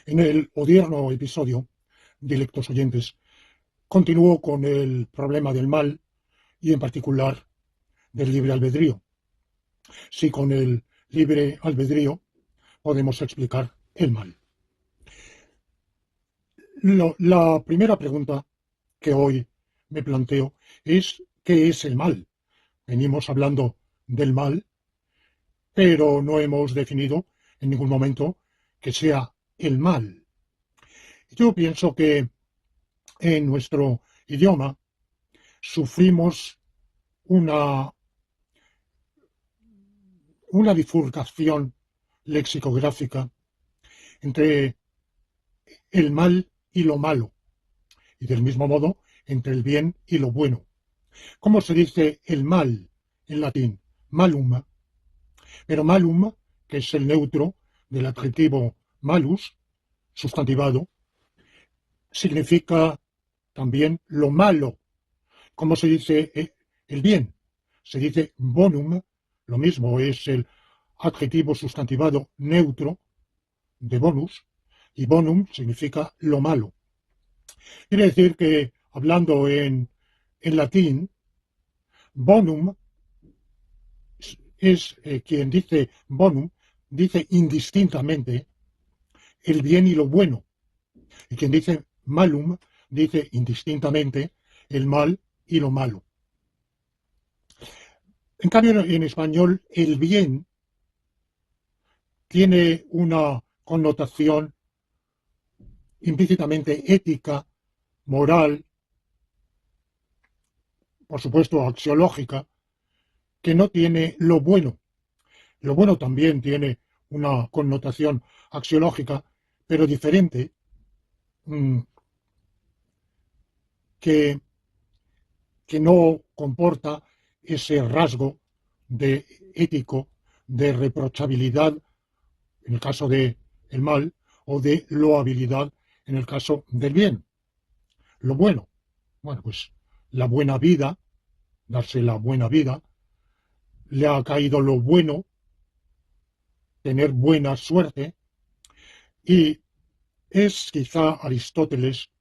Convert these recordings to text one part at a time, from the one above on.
En el odierno episodio, directos oyentes, continúo con el problema del mal y en particular del libre albedrío. Si con el libre albedrío podemos explicar el mal. La primera pregunta que hoy me planteo es ¿qué es el mal? Venimos hablando del mal, pero no hemos definido en ningún momento que sea el mal. Yo pienso que en nuestro idioma sufrimos una, una bifurcación lexicográfica entre el mal y lo malo, y del mismo modo entre el bien y lo bueno. ¿Cómo se dice el mal en latín? Malum, pero malum, que es el neutro del adjetivo malus, sustantivado, significa también lo malo. ¿Cómo se dice el bien? Se dice bonum, lo mismo, es el adjetivo sustantivado neutro de bonus, y bonum significa lo malo. Quiere decir que, hablando en latín, bonum es quien dice bonum, dice indistintamente el bien y lo bueno, y quien dice malum dice indistintamente el mal y lo malo. En cambio, en español, el bien tiene una connotación implícitamente ética, moral, por supuesto axiológica, que no tiene lo bueno. Lo bueno también tiene una connotación axiológica, pero diferente, que, que no comporta ese rasgo de ético, de reprochabilidad en el caso del mal o de loabilidad en el caso del bien. Lo bueno, bueno, pues la buena vida, darse la buena vida, le ha caído lo bueno, tener buena suerte, y es quizá Aristóteles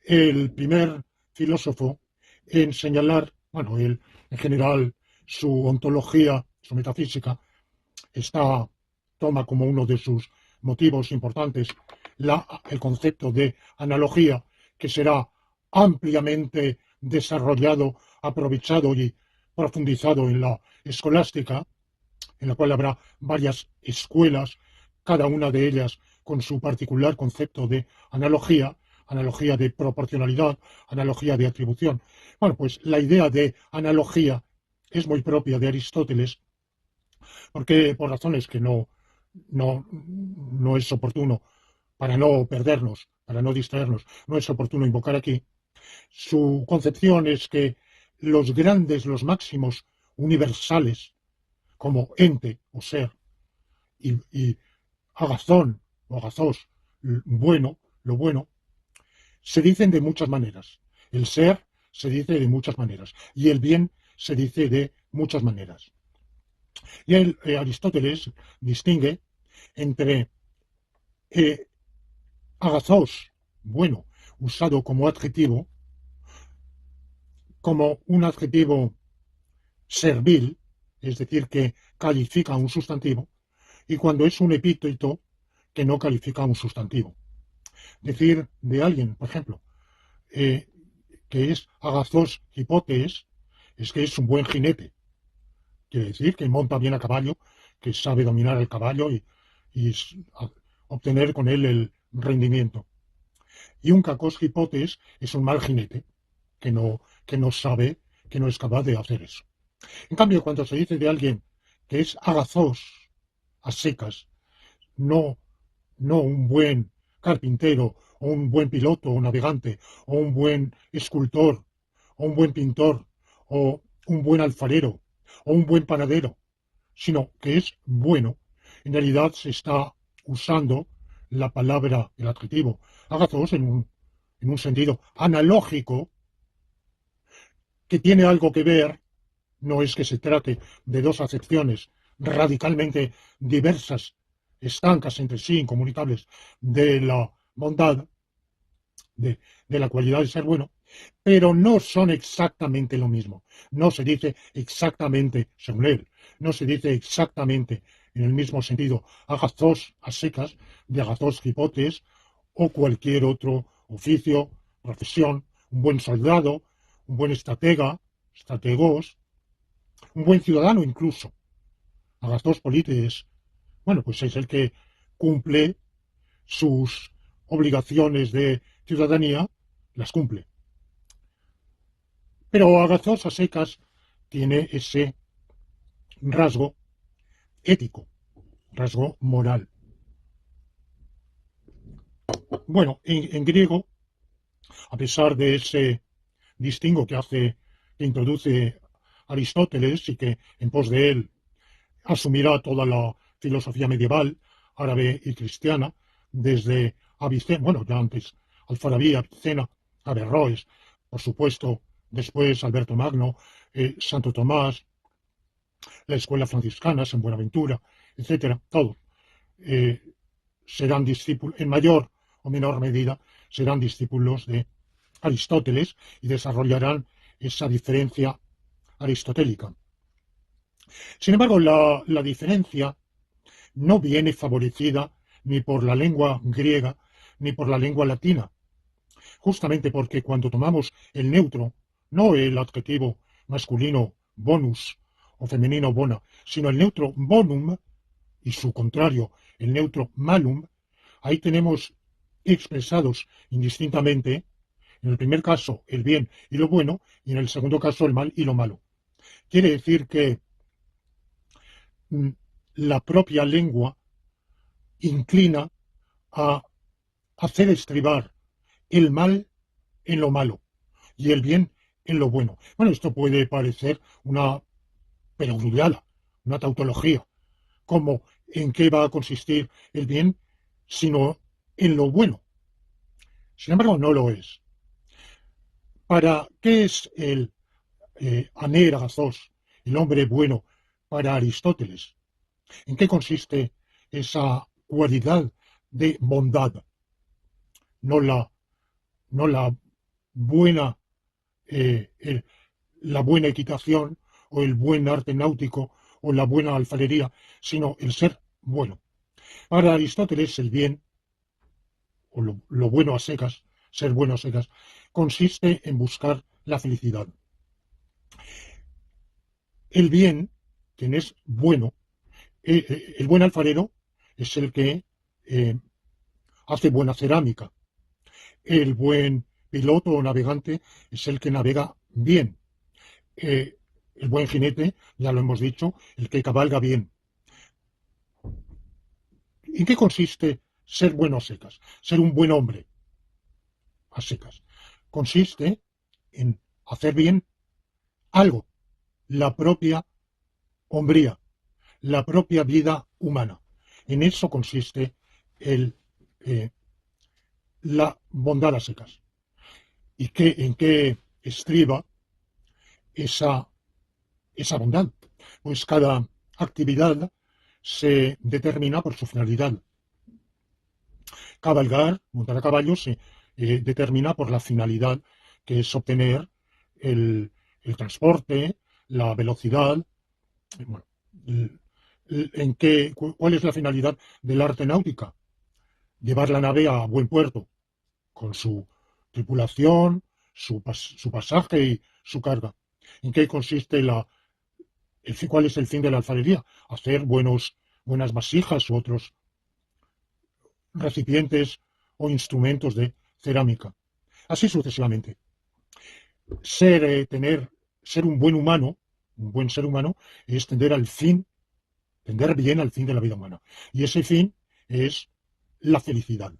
el primer filósofo en señalar, bueno, él en general su ontología, su metafísica, toma como uno de sus motivos importantes el concepto de analogía, que será ampliamente desarrollado, aprovechado y profundizado en la escolástica, en la cual habrá varias escuelas, cada una de ellas con su particular concepto de analogía, analogía de proporcionalidad, analogía de atribución. Bueno, pues la idea de analogía es muy propia de Aristóteles, porque por razones que no es oportuno, para no perdernos, para no distraernos, no es oportuno invocar aquí, su concepción es que los grandes, los máximos universales, como ente o ser, y agazón o agazós, bueno, lo bueno, se dicen de muchas maneras. El ser se dice de muchas maneras y el bien se dice de muchas maneras. Y Aristóteles distingue entre agazós, bueno, usado como adjetivo, como un adjetivo servil, es decir, que califica un sustantivo, y cuando es un epíteto que no califica un sustantivo. Decir de alguien, por ejemplo, que es agazós hipotes, es que es un buen jinete. Quiere decir que monta bien a caballo, que sabe dominar el caballo y obtener con él el rendimiento. Y un cacos hipotes es un mal jinete, que no sabe, que no es capaz de hacer eso. En cambio, cuando se dice de alguien que es agazós, a secas, no, no un buen carpintero, o un buen piloto o navegante, o un buen escultor, o un buen pintor, o un buen alfarero, o un buen panadero, sino que es bueno, en realidad se está usando la palabra, el adjetivo, agazos en un sentido analógico, que tiene algo que ver, no es que se trate de dos acepciones radicalmente diversas estancas entre sí, incomunicables de la bondad, de la cualidad de ser bueno, pero no son exactamente lo mismo. No se dice exactamente, según él, no se dice exactamente en el mismo sentido agazos a secas de agazos hipotes o cualquier otro oficio, profesión, un buen soldado, un buen estratega, estrategos, un buen ciudadano incluso. Agazos polites, bueno, pues es el que cumple sus obligaciones de ciudadanía, las cumple. Pero agazos a secas tiene ese rasgo ético, rasgo moral. Bueno, en griego, a pesar de ese distingo que introduce Aristóteles y que en pos de él asumirá toda la filosofía medieval, árabe y cristiana, desde Avicena, bueno, ya antes Alfarabi, Avicena, Averroes, por supuesto, después Alberto Magno, Santo Tomás, la escuela franciscana, San Buenaventura, etcétera, todos serán discípulos, en mayor o menor medida, serán discípulos de Aristóteles y desarrollarán esa diferencia aristotélica. Sin embargo, la diferencia no viene favorecida ni por la lengua griega ni por la lengua latina, justamente porque cuando tomamos el neutro, no el adjetivo masculino bonus o femenino bona, sino el neutro bonum y su contrario, el neutro malum, ahí tenemos expresados indistintamente, en el primer caso el bien y lo bueno, y en el segundo caso el mal y lo malo. Quiere decir que la propia lengua inclina a hacer estribar el mal en lo malo y el bien en lo bueno. Bueno, esto puede parecer una perogrullada, una tautología, como en qué va a consistir el bien, sino en lo bueno. Sin embargo, no lo es. ¿Para qué es el anergazos, el hombre bueno, para Aristóteles? ¿En qué consiste esa cualidad de bondad? No la buena, la buena equitación o el buen arte náutico o la buena alfarería, sino el ser bueno. Para Aristóteles el bien, o lo bueno a secas, ser bueno a secas, consiste en buscar la felicidad. El bien, quien es bueno, el buen alfarero es el que hace buena cerámica. El buen piloto o navegante es el que navega bien. El buen jinete, ya lo hemos dicho, el que cabalga bien. ¿En qué consiste ser bueno a secas? Ser un buen hombre a secas. Consiste en hacer bien algo, la propia hombría, la propia vida humana. En eso consiste el, la bondad a secas. ¿Y en qué estriba esa bondad? Pues cada actividad se determina por su finalidad. Cabalgar, montar a caballo, se determina por la finalidad que es obtener el transporte, la velocidad. Bueno, ¿cuál es la finalidad del arte náutica? Llevar la nave a buen puerto, con su tripulación, su pasaje y su carga. ¿En qué consiste cuál es el fin de la alfarería? Hacer buenas vasijas u otros recipientes o instrumentos de cerámica. Así sucesivamente. Ser un buen humano, un buen ser humano, es tender bien al fin de la vida humana. Y ese fin es la felicidad,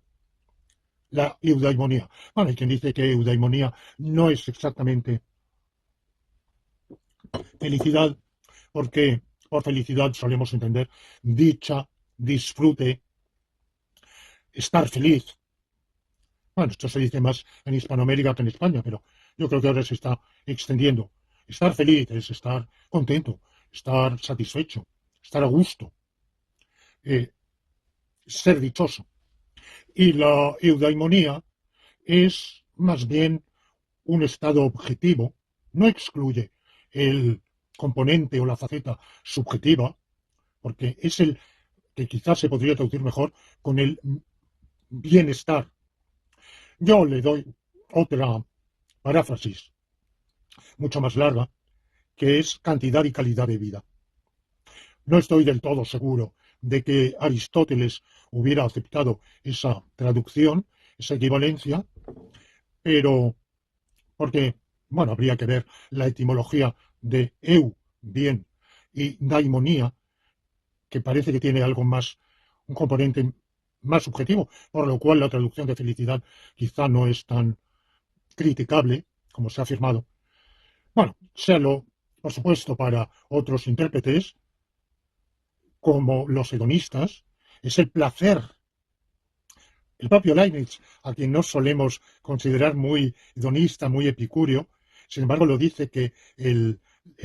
la eudaimonía. Bueno, hay quien dice que eudaimonía no es exactamente felicidad, porque por felicidad solemos entender dicha, disfrute, estar feliz. Bueno, esto se dice más en Hispanoamérica que en España, pero yo creo que ahora se está extendiendo. Estar feliz es estar contento, estar satisfecho, estar a gusto. ser dichoso. Y la eudaimonía es más bien un estado objetivo, no excluye el componente o la faceta subjetiva, porque es el que quizás se podría traducir mejor con el bienestar. Yo le doy otra paráfrasis mucho más larga, que es cantidad y calidad de vida. No estoy del todo seguro de que Aristóteles hubiera aceptado esa traducción, esa equivalencia, pero porque, bueno, habría que ver la etimología de eu, bien, y daimonía, que parece que tiene algo más, un componente más subjetivo, por lo cual la traducción de felicidad quizá no es tan criticable como se ha afirmado. Bueno, séalo, por supuesto, para otros intérpretes, como los hedonistas, es el placer. El propio Leibniz, a quien no solemos considerar muy hedonista, muy epicúreo, sin embargo lo dice que el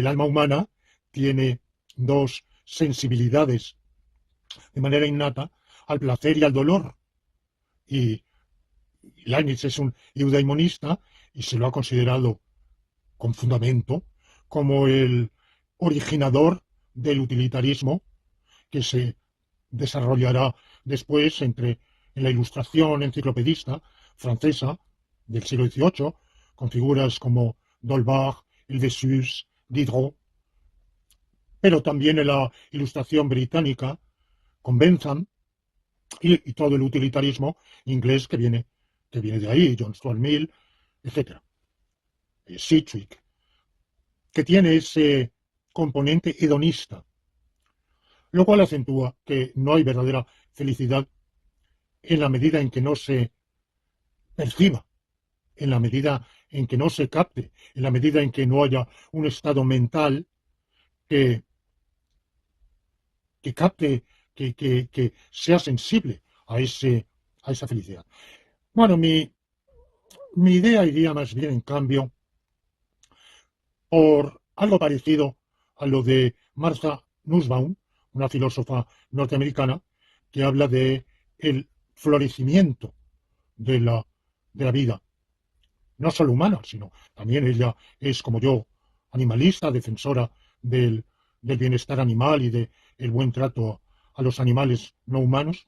alma humana tiene dos sensibilidades de manera innata al placer y al dolor. Y Leibniz es un eudaimonista y se lo ha considerado con fundamento como el originador del utilitarismo que se desarrollará después en la ilustración enciclopedista francesa del siglo XVIII, con figuras como D'Holbach, Helvétius, Diderot, pero también en la ilustración británica con Bentham y todo el utilitarismo inglés que viene de ahí, John Stuart Mill, etc. Sidgwick, que tiene ese componente hedonista, lo cual acentúa que no hay verdadera felicidad en la medida en que no se perciba, en la medida en que no se capte, en la medida en que no haya un estado mental que, que capte, que sea sensible a esa felicidad. Bueno, mi idea iría más bien, en cambio, por algo parecido a lo de Martha Nussbaum, una filósofa norteamericana, que habla de el florecimiento de de la vida, no solo humana, sino también ella es, como yo, animalista, defensora del bienestar animal y del buen trato a los animales no humanos,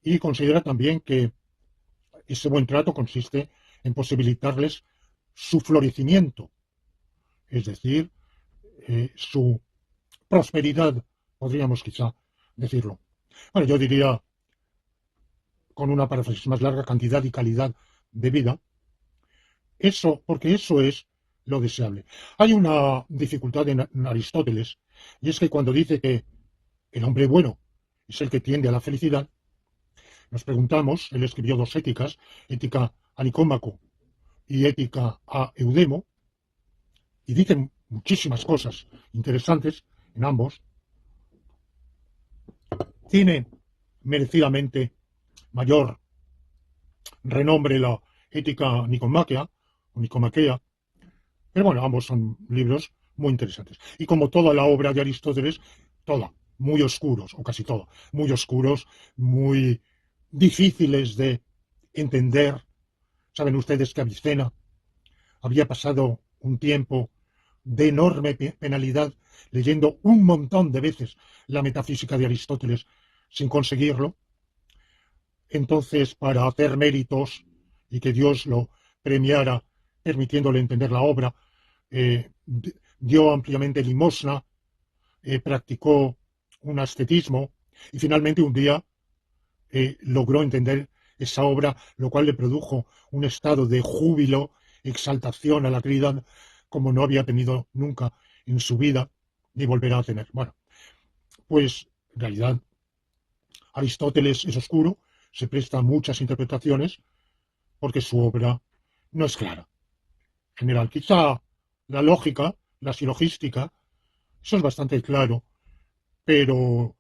y considera también que ese buen trato consiste en posibilitarles su florecimiento, es decir, su prosperidad, podríamos quizá decirlo. Bueno, yo diría, con una paráfrasis más larga, cantidad y calidad de vida. Eso, porque eso es lo deseable. Hay una dificultad en Aristóteles, y es que cuando dice que el hombre bueno es el que tiende a la felicidad, nos preguntamos, él escribió dos éticas, ética a Nicómaco y ética a Eudemo, y dicen muchísimas cosas interesantes en ambos. Tiene merecidamente mayor renombre la ética nicomaquea, o nicomaquea, pero bueno, ambos son libros muy interesantes. Y como toda la obra de Aristóteles, toda, muy oscuros, o casi toda, muy oscuros, muy difíciles de entender. Saben ustedes que Avicena había pasado un tiempo de enorme penalidad leyendo un montón de veces la metafísica de Aristóteles sin conseguirlo. Entonces, para hacer méritos y que Dios lo premiara permitiéndole entender la obra, dio ampliamente limosna, practicó un ascetismo y finalmente un día logró entender esa obra, lo cual le produjo un estado de júbilo, exaltación a la Trinidad como no había tenido nunca en su vida ni volverá a tener. Bueno, pues en realidad Aristóteles es oscuro, se presta a muchas interpretaciones porque su obra no es clara. En general, quizá la lógica, la silogística, eso es bastante claro, pero,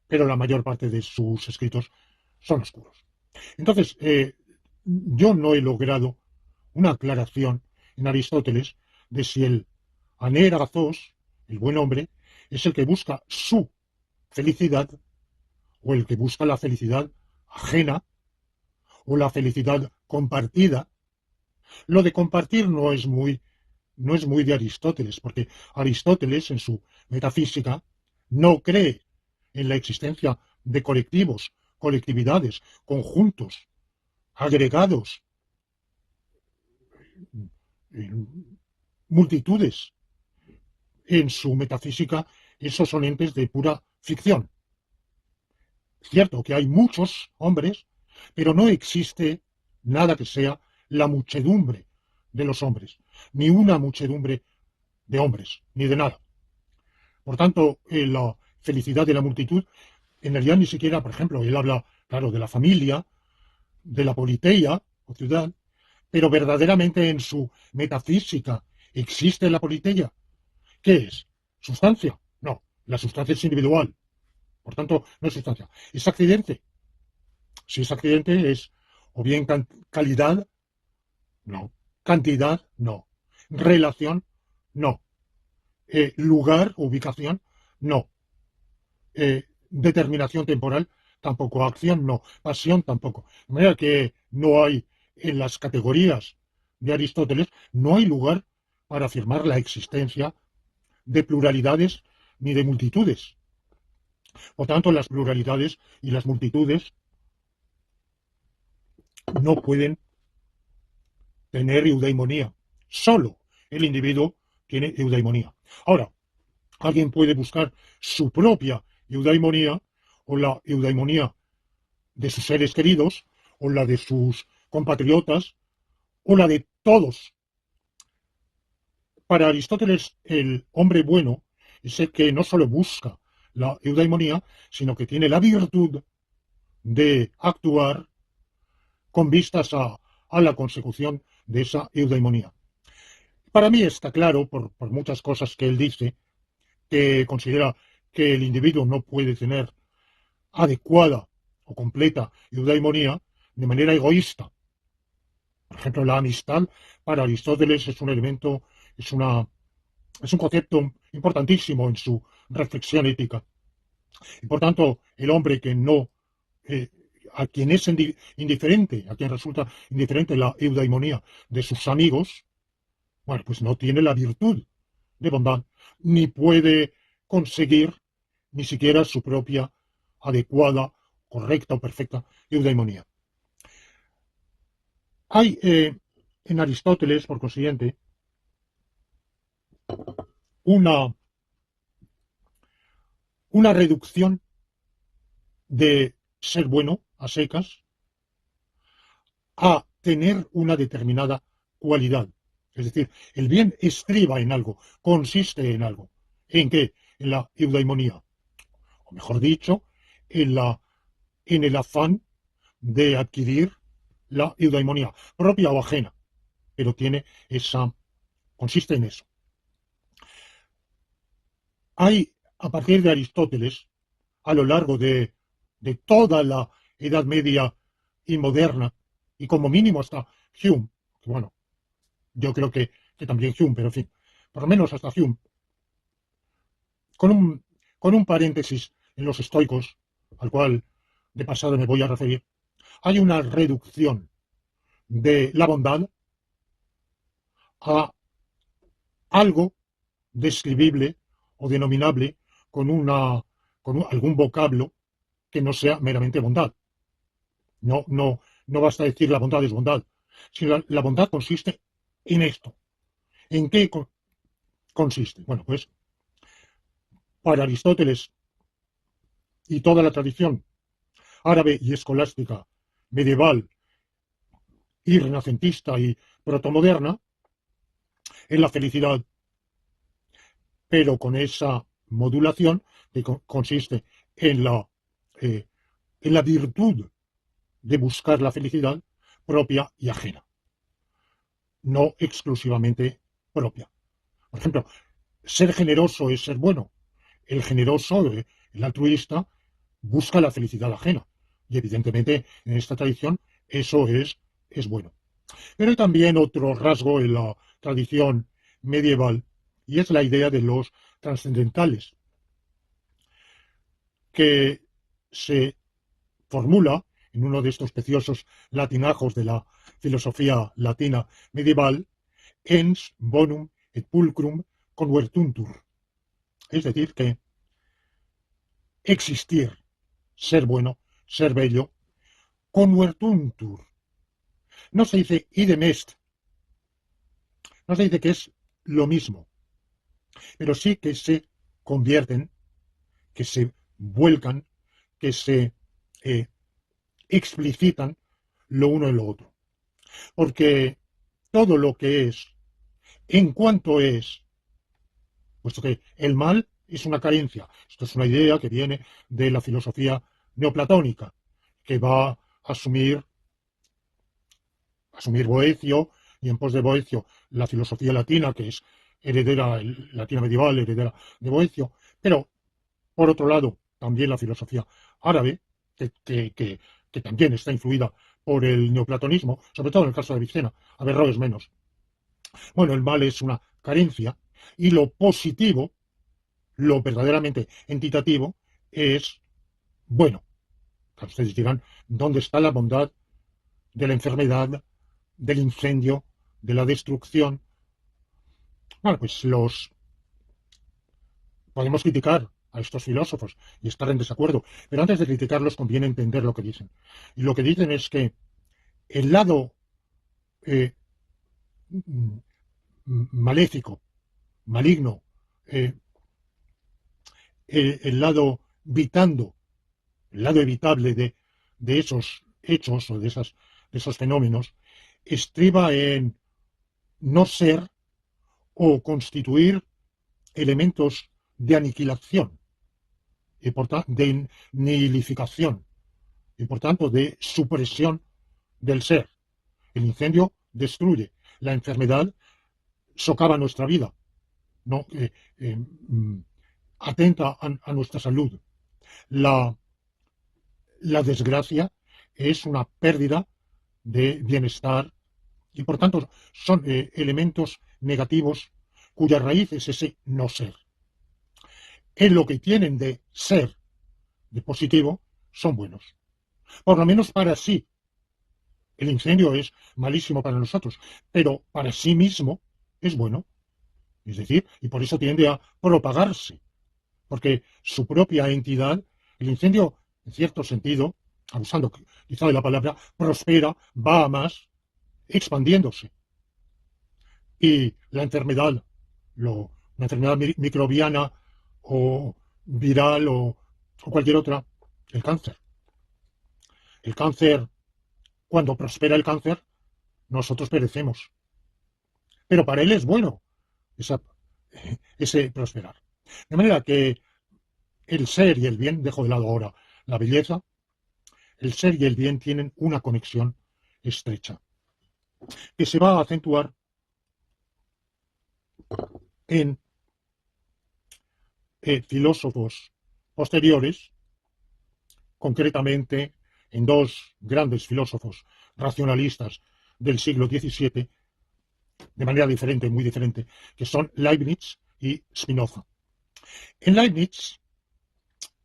pero la mayor parte de sus escritos son oscuros. Entonces, yo no he logrado una aclaración en Aristóteles de si el anergazos, el buen hombre, es el que busca su felicidad o el que busca la felicidad ajena o la felicidad compartida. Lo de compartir no es muy de Aristóteles, porque Aristóteles en su metafísica no cree en la existencia de colectivos, colectividades, conjuntos, agregados, multitudes. En su metafísica, esos son entes de pura ficción. Cierto que hay muchos hombres, pero no existe nada que sea la muchedumbre de los hombres, ni una muchedumbre de hombres, ni de nada. Por tanto, la felicidad de la multitud, en realidad ni siquiera, por ejemplo, él habla, claro, de la familia, de la politeia o ciudad, pero verdaderamente en su metafísica existe la politeia. ¿Qué es? ¿Sustancia? No, la sustancia es individual, por tanto, no es sustancia. ¿Es accidente? Si es accidente es o bien calidad, no. Cantidad, no. Relación, no. Lugar, ubicación, no. Determinación temporal, tampoco. Acción, no. Pasión, tampoco. De manera que no hay, en las categorías de Aristóteles, no hay lugar para afirmar la existencia de pluralidades ni de multitudes. Por tanto, las pluralidades y las multitudes no pueden tener eudaimonía. Solo el individuo tiene eudaimonía. Ahora, alguien puede buscar su propia eudaimonía o la eudaimonía de sus seres queridos o la de sus compatriotas o la de todos. Para Aristóteles, el hombre bueno es el que no solo busca la eudaimonía, sino que tiene la virtud de actuar con vistas a la consecución de esa eudaimonía. Para mí está claro, por muchas cosas que él dice, que considera que el individuo no puede tener adecuada o completa eudaimonía de manera egoísta. Por ejemplo, la amistad para Aristóteles es un elemento, es un concepto importantísimo en su reflexión ética. Y por tanto, el hombre que no, a quien es indiferente, a quien resulta indiferente la eudaimonía de sus amigos, bueno, pues no tiene la virtud de bondad, ni puede conseguir ni siquiera su propia adecuada, correcta o perfecta eudaimonía. Hay en Aristóteles, por consiguiente, una, una reducción de ser bueno a secas a tener una determinada cualidad. Es decir, el bien estriba en algo, consiste en algo. ¿En qué? En la eudaimonía. O mejor dicho, en el afán de adquirir la eudaimonía, propia o ajena. Pero consiste en eso. Hay, a partir de Aristóteles, a lo largo de toda la Edad Media y moderna, y como mínimo hasta Hume, que bueno, yo creo que también Hume, pero en fin, por lo menos hasta Hume, con un paréntesis en los estoicos, al cual de pasado me voy a referir, hay una reducción de la bondad a algo describible o denominable con algún vocablo que no sea meramente bondad. No basta decir la bondad es bondad, sino la bondad consiste en esto. ¿En qué consiste? Bueno, pues para Aristóteles y toda la tradición árabe y escolástica medieval y renacentista y protomoderna, es la felicidad, pero con esa modulación que consiste eh, en la virtud de buscar la felicidad propia y ajena, no exclusivamente propia. Por ejemplo, ser generoso es ser bueno. El generoso, el altruista, busca la felicidad ajena. Y evidentemente en esta tradición eso es bueno. Pero hay también otro rasgo en la tradición medieval y es la idea de los trascendentales, que se formula en uno de estos preciosos latinajos de la filosofía latina medieval, ens bonum et pulcrum convertuntur. Es decir, que existir, ser bueno, ser bello, convertuntur. No se dice idem est, no se dice que es lo mismo, pero sí que se convierten, que se vuelcan, que se explicitan lo uno en lo otro. Porque todo lo que es, en cuanto es, puesto que el mal es una carencia. Esto es una idea que viene de la filosofía neoplatónica, que va a asumir Boecio, y en pos de Boecio la filosofía latina, que es heredera, latina medieval, heredera de Boecio, pero, por otro lado, también la filosofía árabe, que también está influida por el neoplatonismo, sobre todo en el caso de Avicena, Averroes menos. Bueno, el mal es una carencia, y lo positivo, lo verdaderamente entitativo, es bueno. Ustedes dirán, ¿dónde está la bondad de la enfermedad, del incendio, de la destrucción? Bueno, pues podemos criticar a estos filósofos y estar en desacuerdo, pero antes de criticarlos conviene entender lo que dicen. Y lo que dicen es que el lado maléfico, maligno, el lado vitando, el lado evitable de esos hechos o de esos fenómenos, estriba en no ser o constituir elementos de aniquilación y por tanto de nihilificación y por tanto de supresión del ser. El incendio destruye, la enfermedad socava nuestra vida, no atenta a nuestra salud. La desgracia es una pérdida de bienestar y por tanto son elementos negativos cuya raíz es ese no ser. En lo que tienen de ser, de positivo, son buenos. Por lo menos para sí. El incendio es malísimo para nosotros, pero para sí mismo es bueno. Es decir, y por eso tiende a propagarse. Porque su propia entidad, el incendio, en cierto sentido, abusando quizá de la palabra, prospera, va a más, expandiéndose. Y la enfermedad, la enfermedad microbiana o viral o cualquier otra, el cáncer. El cáncer, cuando prospera el cáncer, nosotros perecemos. Pero para él es bueno ese prosperar. De manera que el ser y el bien, dejo de lado ahora la belleza, el ser y el bien tienen una conexión estrecha, que se va a acentuar en filósofos posteriores, concretamente en dos grandes filósofos racionalistas del siglo XVII, de manera diferente, muy diferente, que son Leibniz y Spinoza. En Leibniz,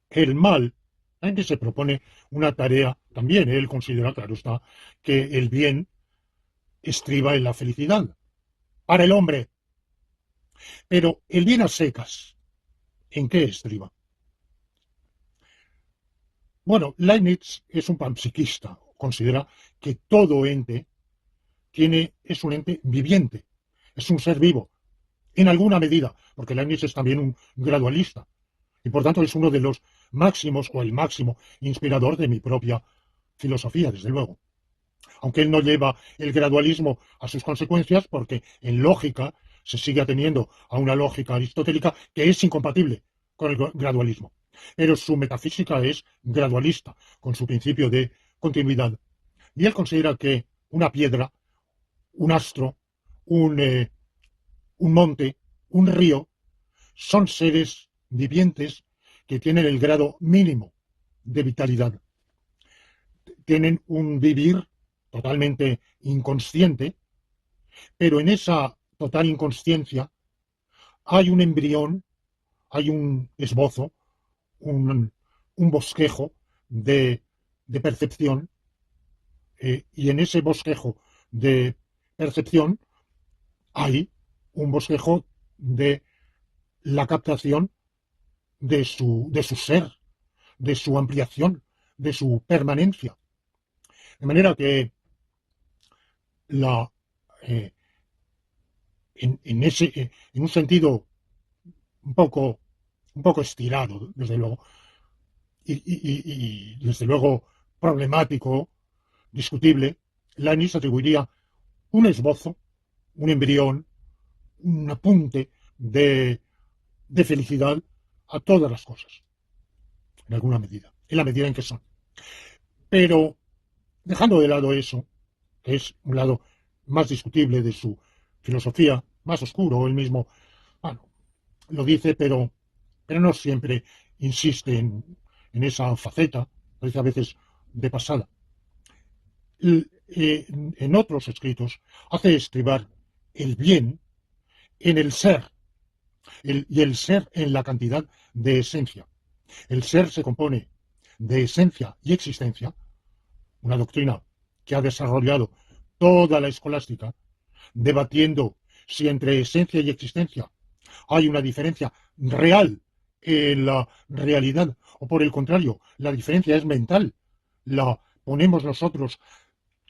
el mal, Leibniz se propone una tarea, también él considera, claro está, que el bien estriba en la felicidad para el hombre. Pero el bien a secas, ¿en qué estriba? Bueno, Leibniz es un panpsiquista, considera que todo ente es un ente viviente, es un ser vivo, en alguna medida, porque Leibniz es también un gradualista, y por tanto es uno de los máximos, o el máximo inspirador de mi propia filosofía, desde luego. Aunque él no lleva el gradualismo a sus consecuencias, porque en lógica se sigue ateniendo a una lógica aristotélica que es incompatible con el gradualismo. Pero su metafísica es gradualista, con su principio de continuidad. Y él considera que una piedra, un astro, un monte, un río, son seres vivientes que tienen el grado mínimo de vitalidad. Tienen un vivir totalmente inconsciente, pero en esa total inconsciencia hay un embrión, hay un esbozo, un bosquejo de percepción, y en ese bosquejo de percepción hay un bosquejo de la captación de su ser, de su ampliación, de su permanencia. De manera que la, eh, en un sentido un poco, un poco estirado, desde luego, y desde luego problemático, discutible, Leibniz atribuiría un esbozo, un embrión, un apunte de felicidad a todas las cosas, en alguna medida, en la medida en que son. Pero dejando de lado eso, que es un lado más discutible de su filosofía, más oscuro, él mismo, bueno, lo dice, pero no siempre insiste en esa faceta, parece a veces de pasada. En otros escritos hace estribar el bien en el ser, y el ser en la cantidad de esencia. El ser se compone de esencia y existencia, una doctrina que ha desarrollado toda la escolástica, debatiendo si entre esencia y existencia hay una diferencia real en la realidad, o por el contrario, la diferencia es mental, la ponemos nosotros,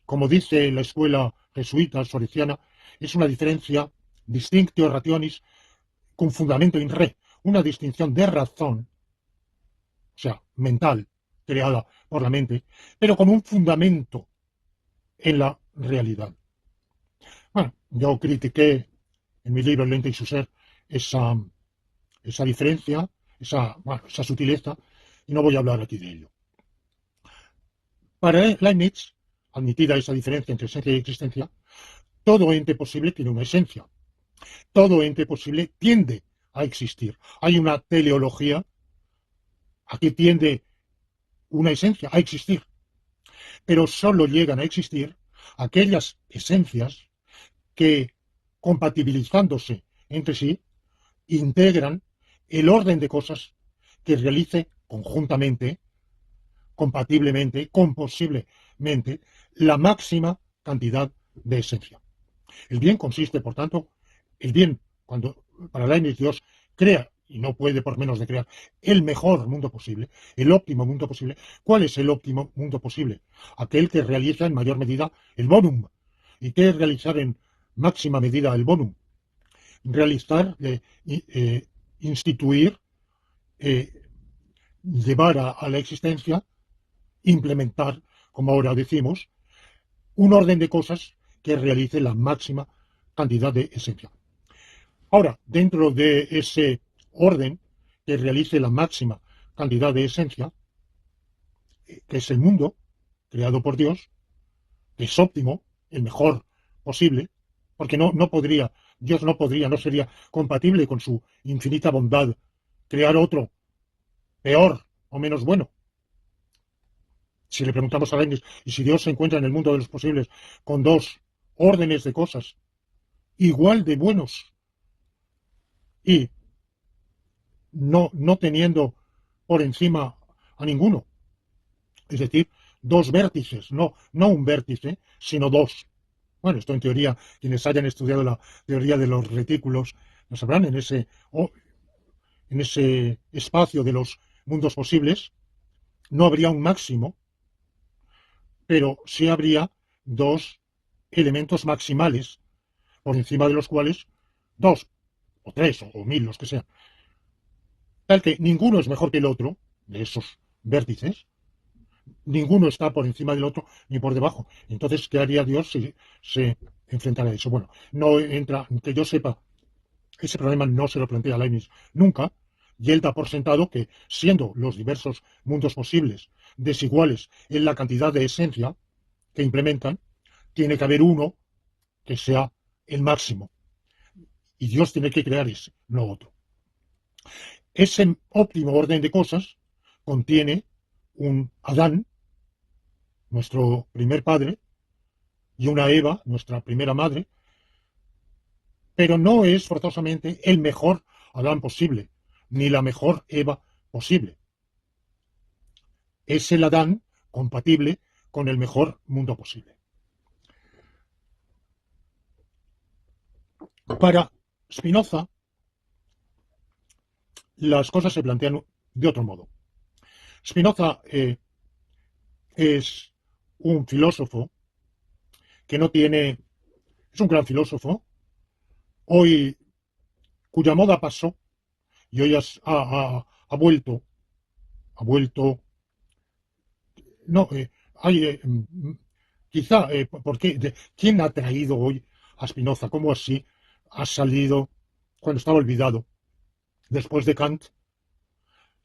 como dice la escuela jesuita soreciana, es una diferencia distinctio rationis con fundamento in re, una distinción de razón, o sea, mental, creada por la mente, pero con un fundamento en la realidad. Bueno, yo critiqué en mi libro El ente y su ser esa diferencia, esa sutileza, y no voy a hablar aquí de ello. Para Leibniz, admitida esa diferencia entre esencia y existencia, todo ente posible tiene una esencia. Todo ente posible tiende a existir. Hay una teleología, aquí tiende una esencia a existir, pero solo llegan a existir aquellas esencias que, compatibilizándose entre sí, integran el orden de cosas que realice conjuntamente, compatiblemente, composiblemente, la máxima cantidad de esencia. El bien consiste, por tanto, el bien, cuando para Leibniz Dios crea, y no puede por menos de crear, el mejor mundo posible, el óptimo mundo posible. ¿Cuál es el óptimo mundo posible? Aquel que realiza en mayor medida el bonum. ¿Y qué es realizar en máxima medida el bonum? Realizar, instituir, llevar a la existencia, implementar, como ahora decimos, un orden de cosas que realice la máxima cantidad de esencia. Ahora, dentro de ese orden que realice la máxima cantidad de esencia, que es el mundo creado por Dios, que es óptimo, el mejor posible, porque no podría, Dios no podría, no sería compatible con su infinita bondad crear otro peor o menos bueno. Si le preguntamos a Leibniz, y si Dios se encuentra en el mundo de los posibles con dos órdenes de cosas igual de buenos y no teniendo por encima a ninguno, es decir, dos vértices, no un vértice, sino dos. Bueno, esto en teoría, quienes hayan estudiado la teoría de los retículos, lo sabrán, en ese espacio de los mundos posibles, no habría un máximo, pero sí habría dos elementos maximales, por encima de los cuales dos, o tres, o mil, los que sean, tal que ninguno es mejor que el otro, de esos vértices, ninguno está por encima del otro ni por debajo. Entonces, ¿qué haría Dios si se enfrentara a eso? Bueno, no entra, que yo sepa, ese problema no se lo plantea Leibniz nunca, y él da por sentado que, siendo los diversos mundos posibles desiguales en la cantidad de esencia que implementan, tiene que haber uno que sea el máximo. Y Dios tiene que crear ese, no otro. Ese óptimo orden de cosas contiene un Adán, nuestro primer padre, y una Eva, nuestra primera madre, pero no es forzosamente el mejor Adán posible, ni la mejor Eva posible. es el Adán compatible con el mejor mundo posible. Para Spinoza, las cosas se plantean de otro modo. Spinoza es un filósofo que no tiene, es un gran filósofo, hoy cuya moda pasó y hoy ha vuelto, no, hay, quizá, ¿quién ha traído hoy a Spinoza? ¿Cómo así ha salido cuando estaba olvidado? Después de Kant,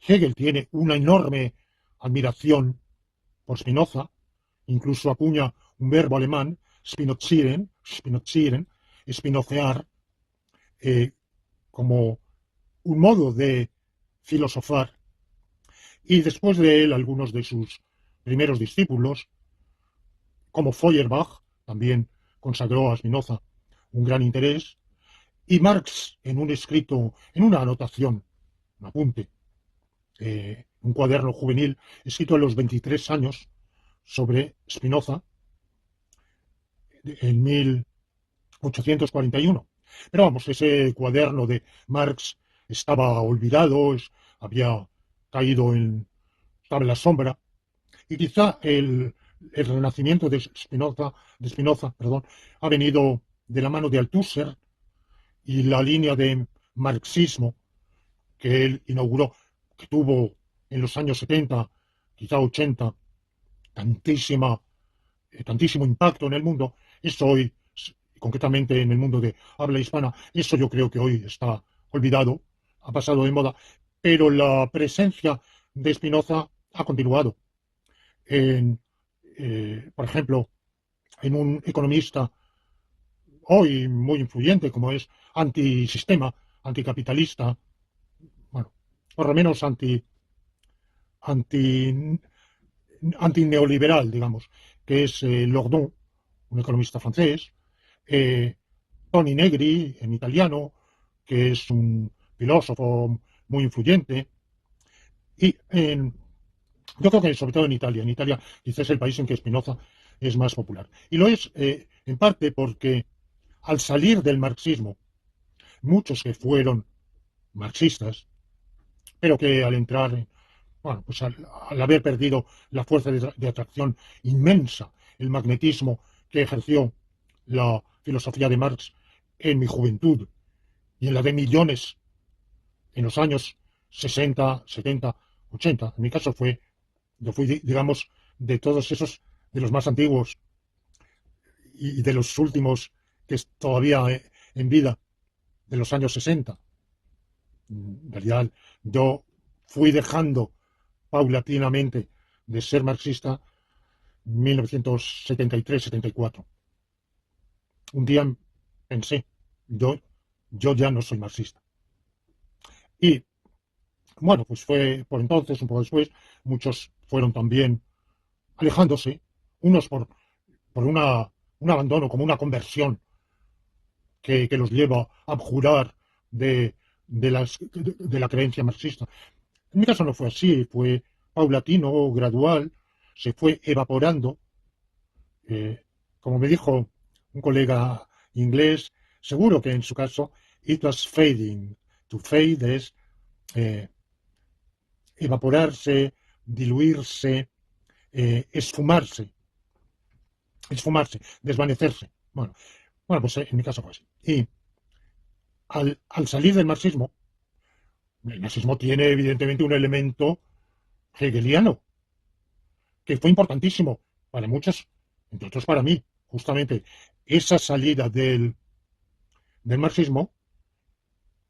Hegel tiene una enorme admiración por Spinoza, incluso acuña un verbo alemán, spinozieren, espinocear, como un modo de filosofar. Y después de él, algunos de sus primeros discípulos, como Feuerbach, también consagró a Spinoza un gran interés, y Marx, en un escrito, en una anotación, un apunte, un cuaderno juvenil, escrito a los 23 años sobre Spinoza, en 1841. Pero vamos, ese cuaderno de Marx estaba olvidado, había caído estaba en la sombra, y quizá el renacimiento de Spinoza, perdón, ha venido de la mano de Althusser y la línea de marxismo que él inauguró, que tuvo en los años 70, quizá 80, tantísimo impacto en el mundo, eso hoy, concretamente en el mundo de habla hispana, eso yo creo que hoy está olvidado, ha pasado de moda, pero la presencia de Spinoza ha continuado. Por ejemplo, en un economista hoy muy influyente como es antisistema, anticapitalista, bueno, por lo menos anti, antineoliberal, digamos, que es Lordon, un economista francés, eh, Toni Negri, en italiano, que es un filósofo muy influyente, y yo creo que sobre todo en Italia quizás es el país en que Spinoza es más popular. Y lo es en parte porque al salir del marxismo, muchos que fueron marxistas, pero que al entrar, bueno, pues al haber perdido la fuerza de atracción inmensa, el magnetismo que ejerció la filosofía de Marx en mi juventud y en la de millones en los años 60, 70, 80. En mi caso yo fui, digamos, de todos esos, de los más antiguos y de los últimos que es todavía en vida, de los años 60. En realidad, yo fui dejando paulatinamente de ser marxista en 1973-74. Un día pensé, yo ya no soy marxista. Y bueno, pues fue por entonces, un poco después, muchos fueron también alejándose, unos por un abandono, como una conversión que los lleva a abjurar de la creencia marxista. En mi caso no fue así, fue paulatino, gradual, se fue evaporando. Como me dijo un colega inglés, seguro que en su caso, it was fading. To fade es evaporarse, diluirse, esfumarse, desvanecerse. Bueno, pues en mi caso fue así. Y al salir del marxismo, el marxismo tiene evidentemente un elemento hegeliano, que fue importantísimo para muchos, entre otros para mí, justamente esa salida del marxismo,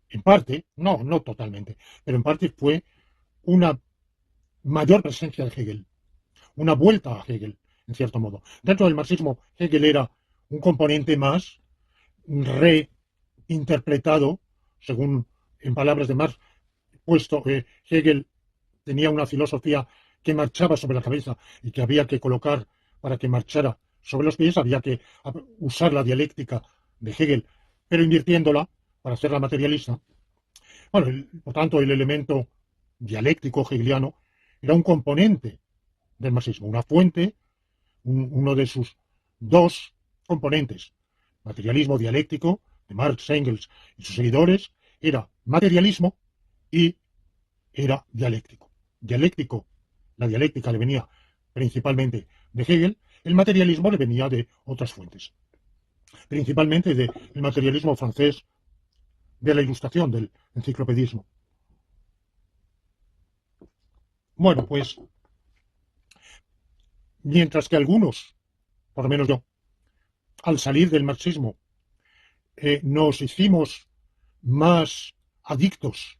en parte, no totalmente, pero en parte fue una mayor presencia de Hegel, una vuelta a Hegel, en cierto modo. Dentro del marxismo, Hegel era un componente más reinterpretado, según en palabras de Marx, puesto que Hegel tenía una filosofía que marchaba sobre la cabeza y que había que colocar para que marchara sobre los pies, había que usar la dialéctica de Hegel, pero invirtiéndola para hacerla materialista. Bueno, por tanto, el elemento dialéctico hegeliano era un componente del marxismo, una fuente, uno de sus dos componentes, materialismo dialéctico, de Marx, Engels y sus seguidores, era materialismo y era dialéctico. Dialéctico, la dialéctica le venía principalmente de Hegel, el materialismo le venía de otras fuentes, principalmente del materialismo francés de la Ilustración, del enciclopedismo. Bueno, pues, mientras que algunos, por lo menos yo, al salir del marxismo, nos hicimos más adictos,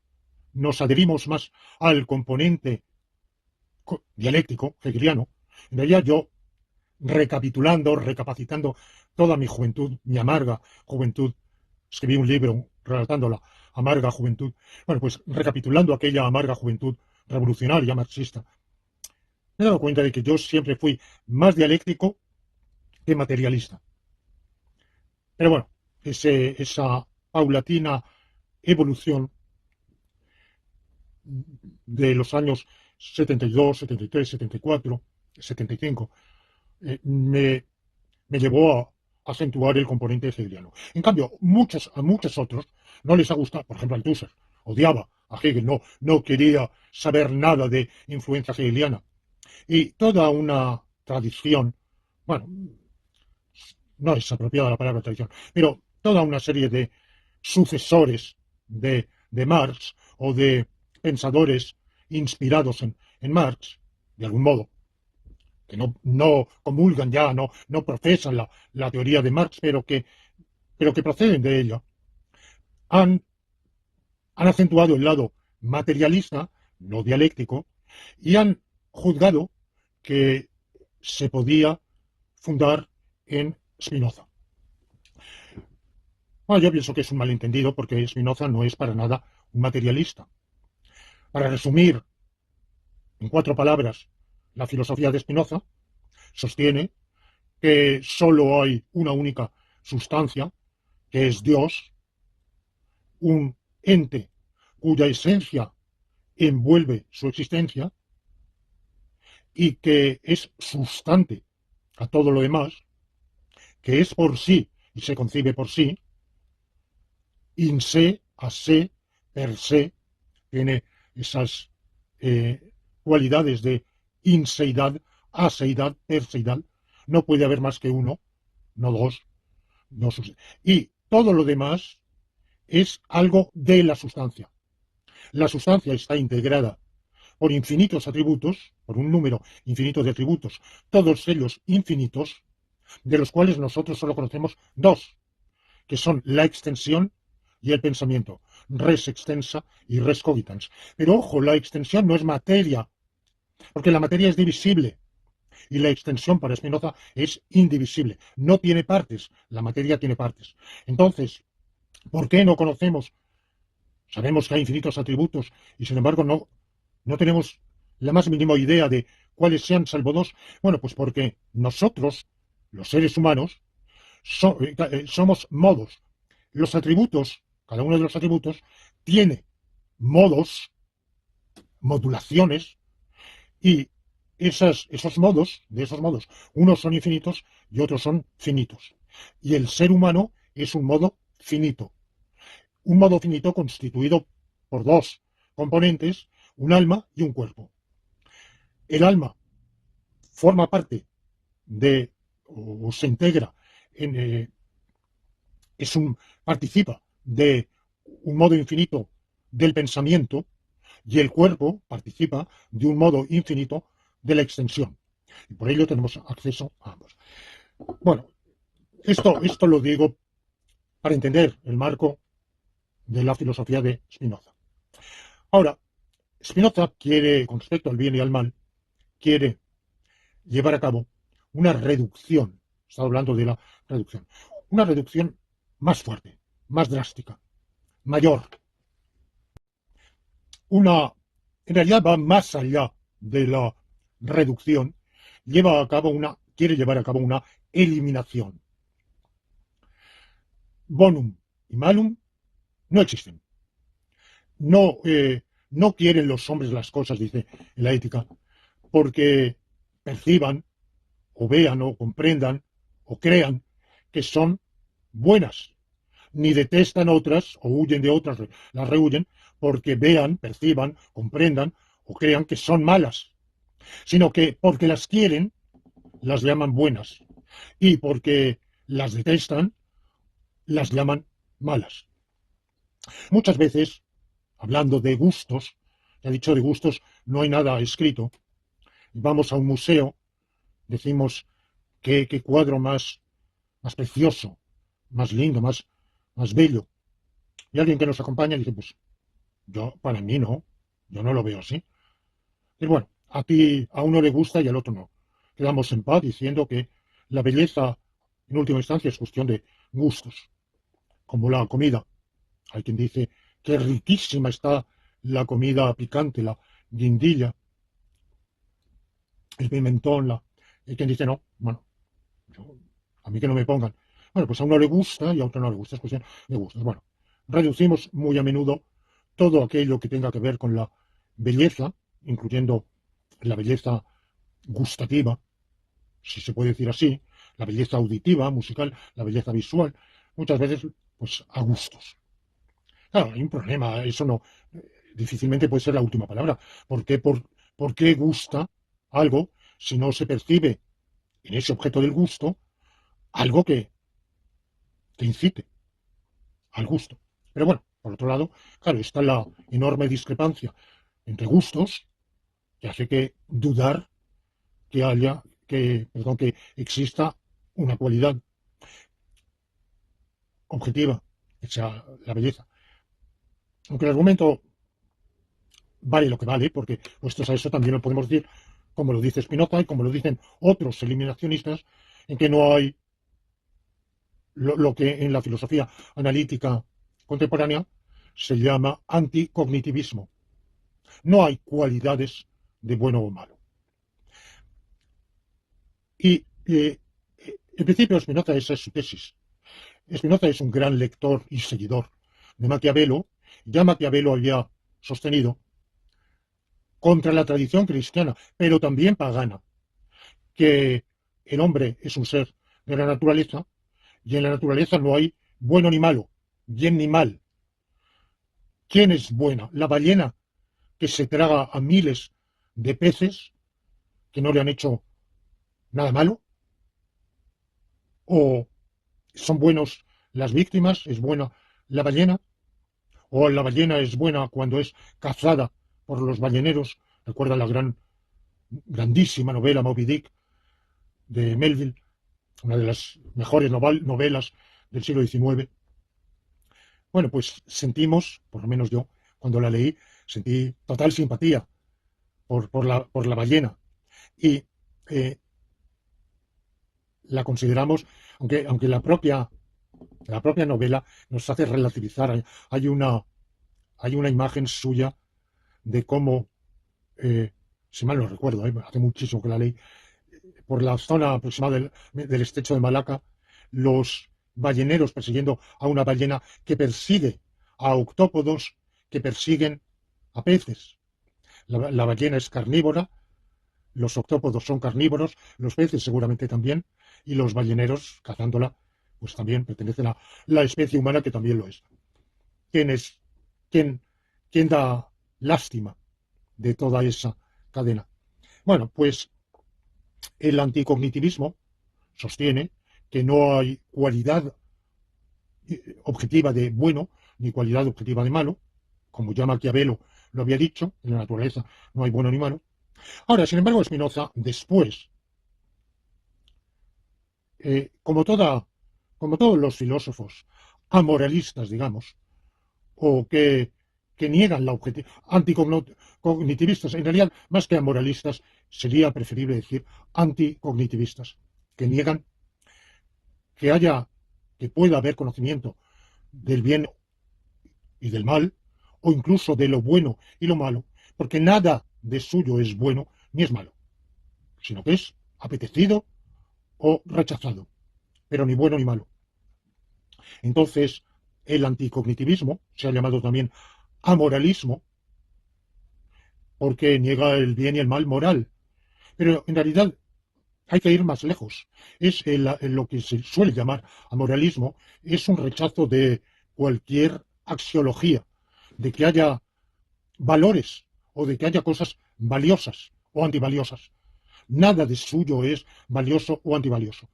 nos adherimos más al componente dialéctico hegeliano, en realidad yo, recapacitando toda mi juventud, mi amarga juventud, escribí un libro relatando la amarga juventud, bueno, pues recapitulando aquella amarga juventud revolucionaria marxista, me he dado cuenta de que yo siempre fui más dialéctico que materialista. Pero bueno, esa paulatina evolución de los años 72, 73, 74, 75, me llevó a acentuar el componente hegeliano. En cambio, a muchos otros no les ha gustado, por ejemplo, Althusser odiaba a Hegel, no quería saber nada de influencia hegeliana. Y toda una tradición, bueno, no es apropiada la palabra tradición, pero toda una serie de sucesores de Marx o de pensadores inspirados en Marx, de algún modo, que no comulgan ya, no profesan la teoría de Marx, pero que proceden de ella, han acentuado el lado materialista, no dialéctico, y han juzgado que se podía fundar en Spinoza. Bueno, yo pienso que es un malentendido porque Spinoza no es para nada un materialista. Para resumir en 4 palabras la filosofía de Spinoza, sostiene que solo hay una única sustancia, que es Dios, un ente cuya esencia envuelve su existencia y que es substante a todo lo demás, que es por sí y se concibe por sí, in se, a se, per se, tiene esas cualidades de inseidad, aseidad, perseidad, no puede haber más que uno, no dos, no y todo lo demás es algo de la sustancia. La sustancia está integrada por infinitos atributos, por un número infinito de atributos, todos ellos infinitos, de los cuales nosotros solo conocemos 2, que son la extensión y el pensamiento, res extensa y res cogitans. Pero ojo, la extensión no es materia, porque la materia es divisible, y la extensión para Spinoza es indivisible, no tiene partes, la materia tiene partes. Entonces, ¿por qué no conocemos? Sabemos que hay infinitos atributos y sin embargo no tenemos la más mínima idea de cuáles sean salvo 2. Bueno, pues porque nosotros, los seres humanos, somos modos. Los atributos, cada uno de los atributos, tiene modos, modulaciones, y esos modos, unos son infinitos y otros son finitos. Y el ser humano es un modo finito. Un modo finito constituido por 2 componentes, un alma y un cuerpo. El alma forma parte o se integra participa de un modo infinito del pensamiento, y el cuerpo participa de un modo infinito de la extensión. Y por ello tenemos acceso a ambos. Bueno, esto lo digo para entender el marco de la filosofía de Spinoza. Ahora, Spinoza quiere, con respecto al bien y al mal, quiere llevar a cabo una reducción. Está hablando de la reducción. Una reducción más fuerte, más drástica, mayor. En realidad va más allá de la reducción, quiere llevar a cabo una eliminación. Bonum y malum no existen. No quieren los hombres las cosas, dice en la ética, porque perciban o vean o comprendan o crean que son buenas, ni detestan otras o huyen de otras, las rehuyen, porque vean, perciban, comprendan o crean que son malas, sino que porque las quieren, las llaman buenas, y porque las detestan, las llaman malas. Muchas veces, hablando de gustos, ya he dicho de gustos, no hay nada escrito, vamos a un museo, decimos qué cuadro más precioso, más lindo, más bello. Y alguien que nos acompaña dice, pues yo, para mí no, yo no lo veo así. Y bueno, a ti, a uno le gusta y al otro no. Quedamos en paz diciendo que la belleza, en última instancia, es cuestión de gustos, como la comida. Hay quien dice que riquísima está la comida picante, la guindilla, el pimentón, hay quien dice no, bueno, a mí que no me pongan. Bueno, pues a uno le gusta y a otro no le gusta, es cuestión de gustos. Bueno, reducimos muy a menudo todo aquello que tenga que ver con la belleza, incluyendo la belleza gustativa, si se puede decir así, la belleza auditiva, musical, la belleza visual, muchas veces, pues a gustos. Claro, hay un problema, eso no, difícilmente puede ser la última palabra. ¿Por qué gusta algo si no se percibe en ese objeto del gusto algo que incite al gusto? Pero bueno, por otro lado, claro, está la enorme discrepancia entre gustos que hace que dudar que exista una cualidad objetiva, que sea la belleza. Aunque el argumento vale lo que vale, porque puestos a eso también lo podemos decir, como lo dice Spinoza y como lo dicen otros eliminacionistas, en que no hay lo que en la filosofía analítica contemporánea se llama anticognitivismo. No hay cualidades de bueno o malo. Y en principio Spinoza, esa es su tesis. Spinoza es un gran lector y seguidor de Maquiavelo. Ya Maquiavelo había sostenido contra la tradición cristiana, pero también pagana, que el hombre es un ser de la naturaleza y en la naturaleza no hay bueno ni malo, bien ni mal. ¿Quién es buena? ¿La ballena que se traga a miles de peces que no le han hecho nada malo? ¿O son buenos las víctimas? ¿Es buena la ballena? ¿O la ballena es buena cuando es cazada por los balleneros? Recuerda la grandísima novela Moby Dick de Melville, una de las mejores novelas del siglo XIX. Bueno, pues sentimos, por lo menos yo, cuando la leí, sentí total simpatía por la ballena. Y la consideramos, aunque la propia novela nos hace relativizar, hay una imagen suya de cómo, si mal no recuerdo, hace muchísimo que la leí, por la zona aproximada del estrecho de Malaca, los balleneros persiguiendo a una ballena que persigue a octópodos que persiguen a peces. La ballena es carnívora, los octópodos son carnívoros, los peces seguramente también, y los balleneros, cazándola, pues también pertenecen a la especie humana que también lo es. ¿Quién es? ¿Quién, quién da lástima de toda esa cadena? Bueno, pues el anticognitivismo sostiene que no hay cualidad objetiva de bueno ni cualidad objetiva de malo, como ya Maquiavelo lo había dicho, en la naturaleza no hay bueno ni malo. Ahora, sin embargo, Spinoza, después, como todos los filósofos amoralistas, digamos, o que niegan la objetividad, anticognitivistas, en realidad, más que amoralistas, sería preferible decir anticognitivistas, que niegan que pueda haber conocimiento del bien y del mal, o incluso de lo bueno y lo malo, porque nada de suyo es bueno ni es malo, sino que es apetecido o rechazado, pero ni bueno ni malo. Entonces, el anticognitivismo se ha llamado también amoralismo, porque niega el bien y el mal moral, Pero en realidad hay que ir más lejos. Es lo que se suele llamar amoralismo, es un rechazo de cualquier axiología, de que haya valores o de que haya cosas valiosas o antivaliosas. Nada de suyo es valioso o antivalioso,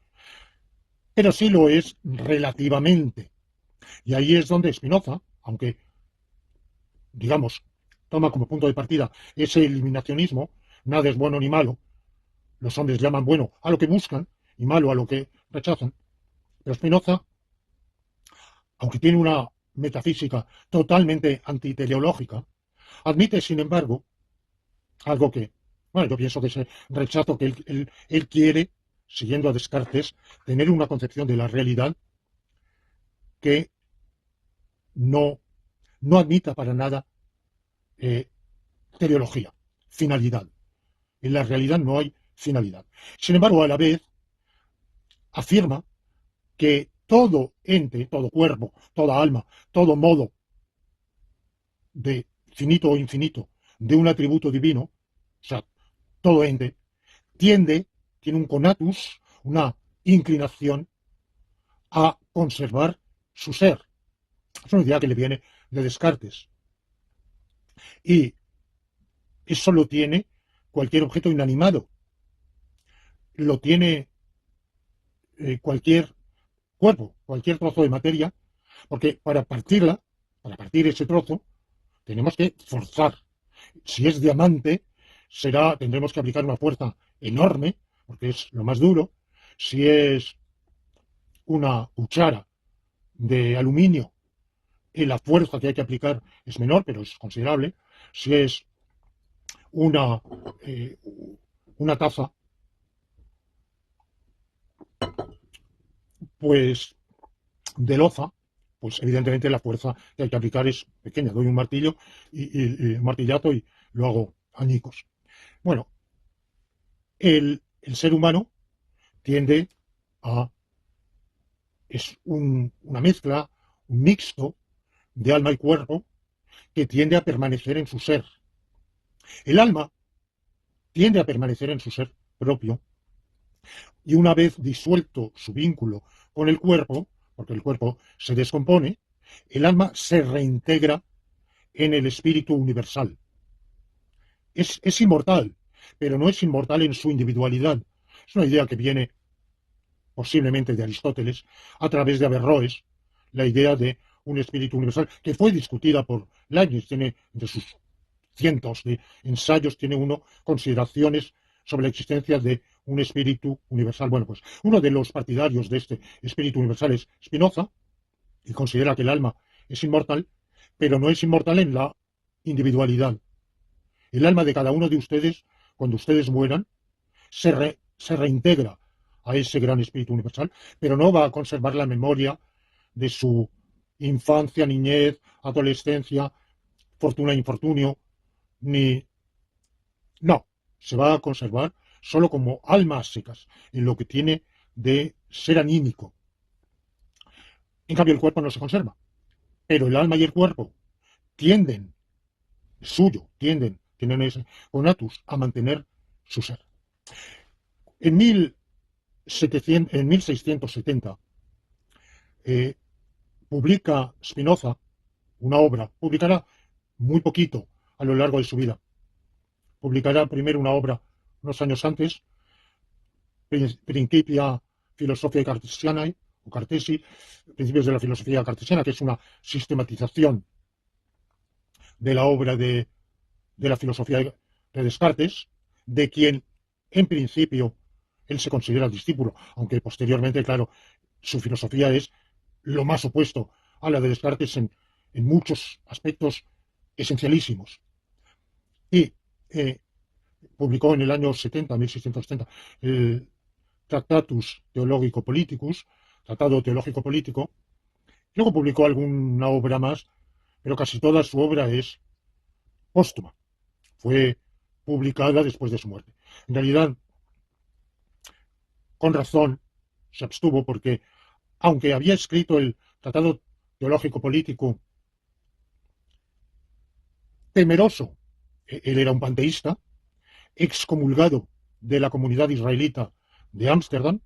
pero sí lo es relativamente. Y ahí es donde Spinoza, aunque, digamos, toma como punto de partida ese eliminacionismo, nada es bueno ni malo, los hombres llaman bueno a lo que buscan y malo a lo que rechazan, pero Spinoza, aunque tiene una metafísica totalmente antiteleológica, admite, sin embargo, algo que, bueno, yo pienso que ese rechazo que él quiere, siguiendo a Descartes, tener una concepción de la realidad que no, no admita para nada eh, teleología, finalidad. En la realidad no hay finalidad. Sin embargo, a la vez afirma que todo ente, todo cuerpo, toda alma, todo modo de finito o infinito de un atributo divino, o sea, todo ente, tiende, tiene un conatus, una inclinación a conservar su ser. Es una idea que le viene de Descartes. Y eso lo tiene cualquier objeto inanimado, lo tiene cualquier cuerpo, cualquier trozo de materia, porque para partir ese trozo, tenemos que forzar. Si es diamante, tendremos que aplicar una fuerza enorme, porque es lo más duro. Si es una cuchara de aluminio, la fuerza que hay que aplicar es menor, pero es considerable. Si es una, eh, una taza, pues de loza, pues evidentemente la fuerza que hay que aplicar es pequeña. Doy un martillo y un martillazo y lo hago añicos. Bueno, el ser humano tiende a, es una mezcla, un mixto de alma y cuerpo que tiende a permanecer en su ser. El alma tiende a permanecer en su ser propio y una vez disuelto su vínculo con el cuerpo, porque el cuerpo se descompone, el alma se reintegra en el espíritu universal. Es inmortal, pero no es inmortal en su individualidad. Es una idea que viene posiblemente de Aristóteles, a través de Averroes, la idea de un espíritu universal, que fue discutida por Leibniz, tiene de sus cientos de ensayos, tiene uno consideraciones sobre la existencia de un espíritu universal. Bueno, pues uno de los partidarios de este espíritu universal es Spinoza, y considera que el alma es inmortal, pero no es inmortal en la individualidad. El alma de cada uno de ustedes, cuando ustedes mueran, se reintegra a ese gran espíritu universal, pero no va a conservar la memoria de su infancia, niñez, adolescencia, fortuna e infortunio, ni... No, se va a conservar solo como almas secas, en lo que tiene de ser anímico. En cambio, el cuerpo no se conserva, pero el alma y el cuerpo tienden, tienen ese conatus a mantener su ser. En 1670 eh, publica Spinoza una obra, publicará muy poquito a lo largo de su vida. Publicará primero una obra unos años antes, Principia Philosophiae Cartesianae, o Cartesi, Principios de la Filosofía Cartesiana, que es una sistematización de la obra de la filosofía de Descartes, de quien en principio él se considera discípulo, aunque posteriormente, claro, su filosofía es lo más opuesto a la de Descartes en muchos aspectos esencialísimos. Y publicó en el año 70, 1670, el Tractatus Theologico Politicus, Tratado Teológico Político. Luego publicó alguna obra más, pero casi toda su obra es póstuma. Fue publicada después de su muerte. En realidad, con razón, se abstuvo porque, aunque había escrito el Tratado Teológico Político temeroso, él era un panteísta, excomulgado de la comunidad israelita de Ámsterdam,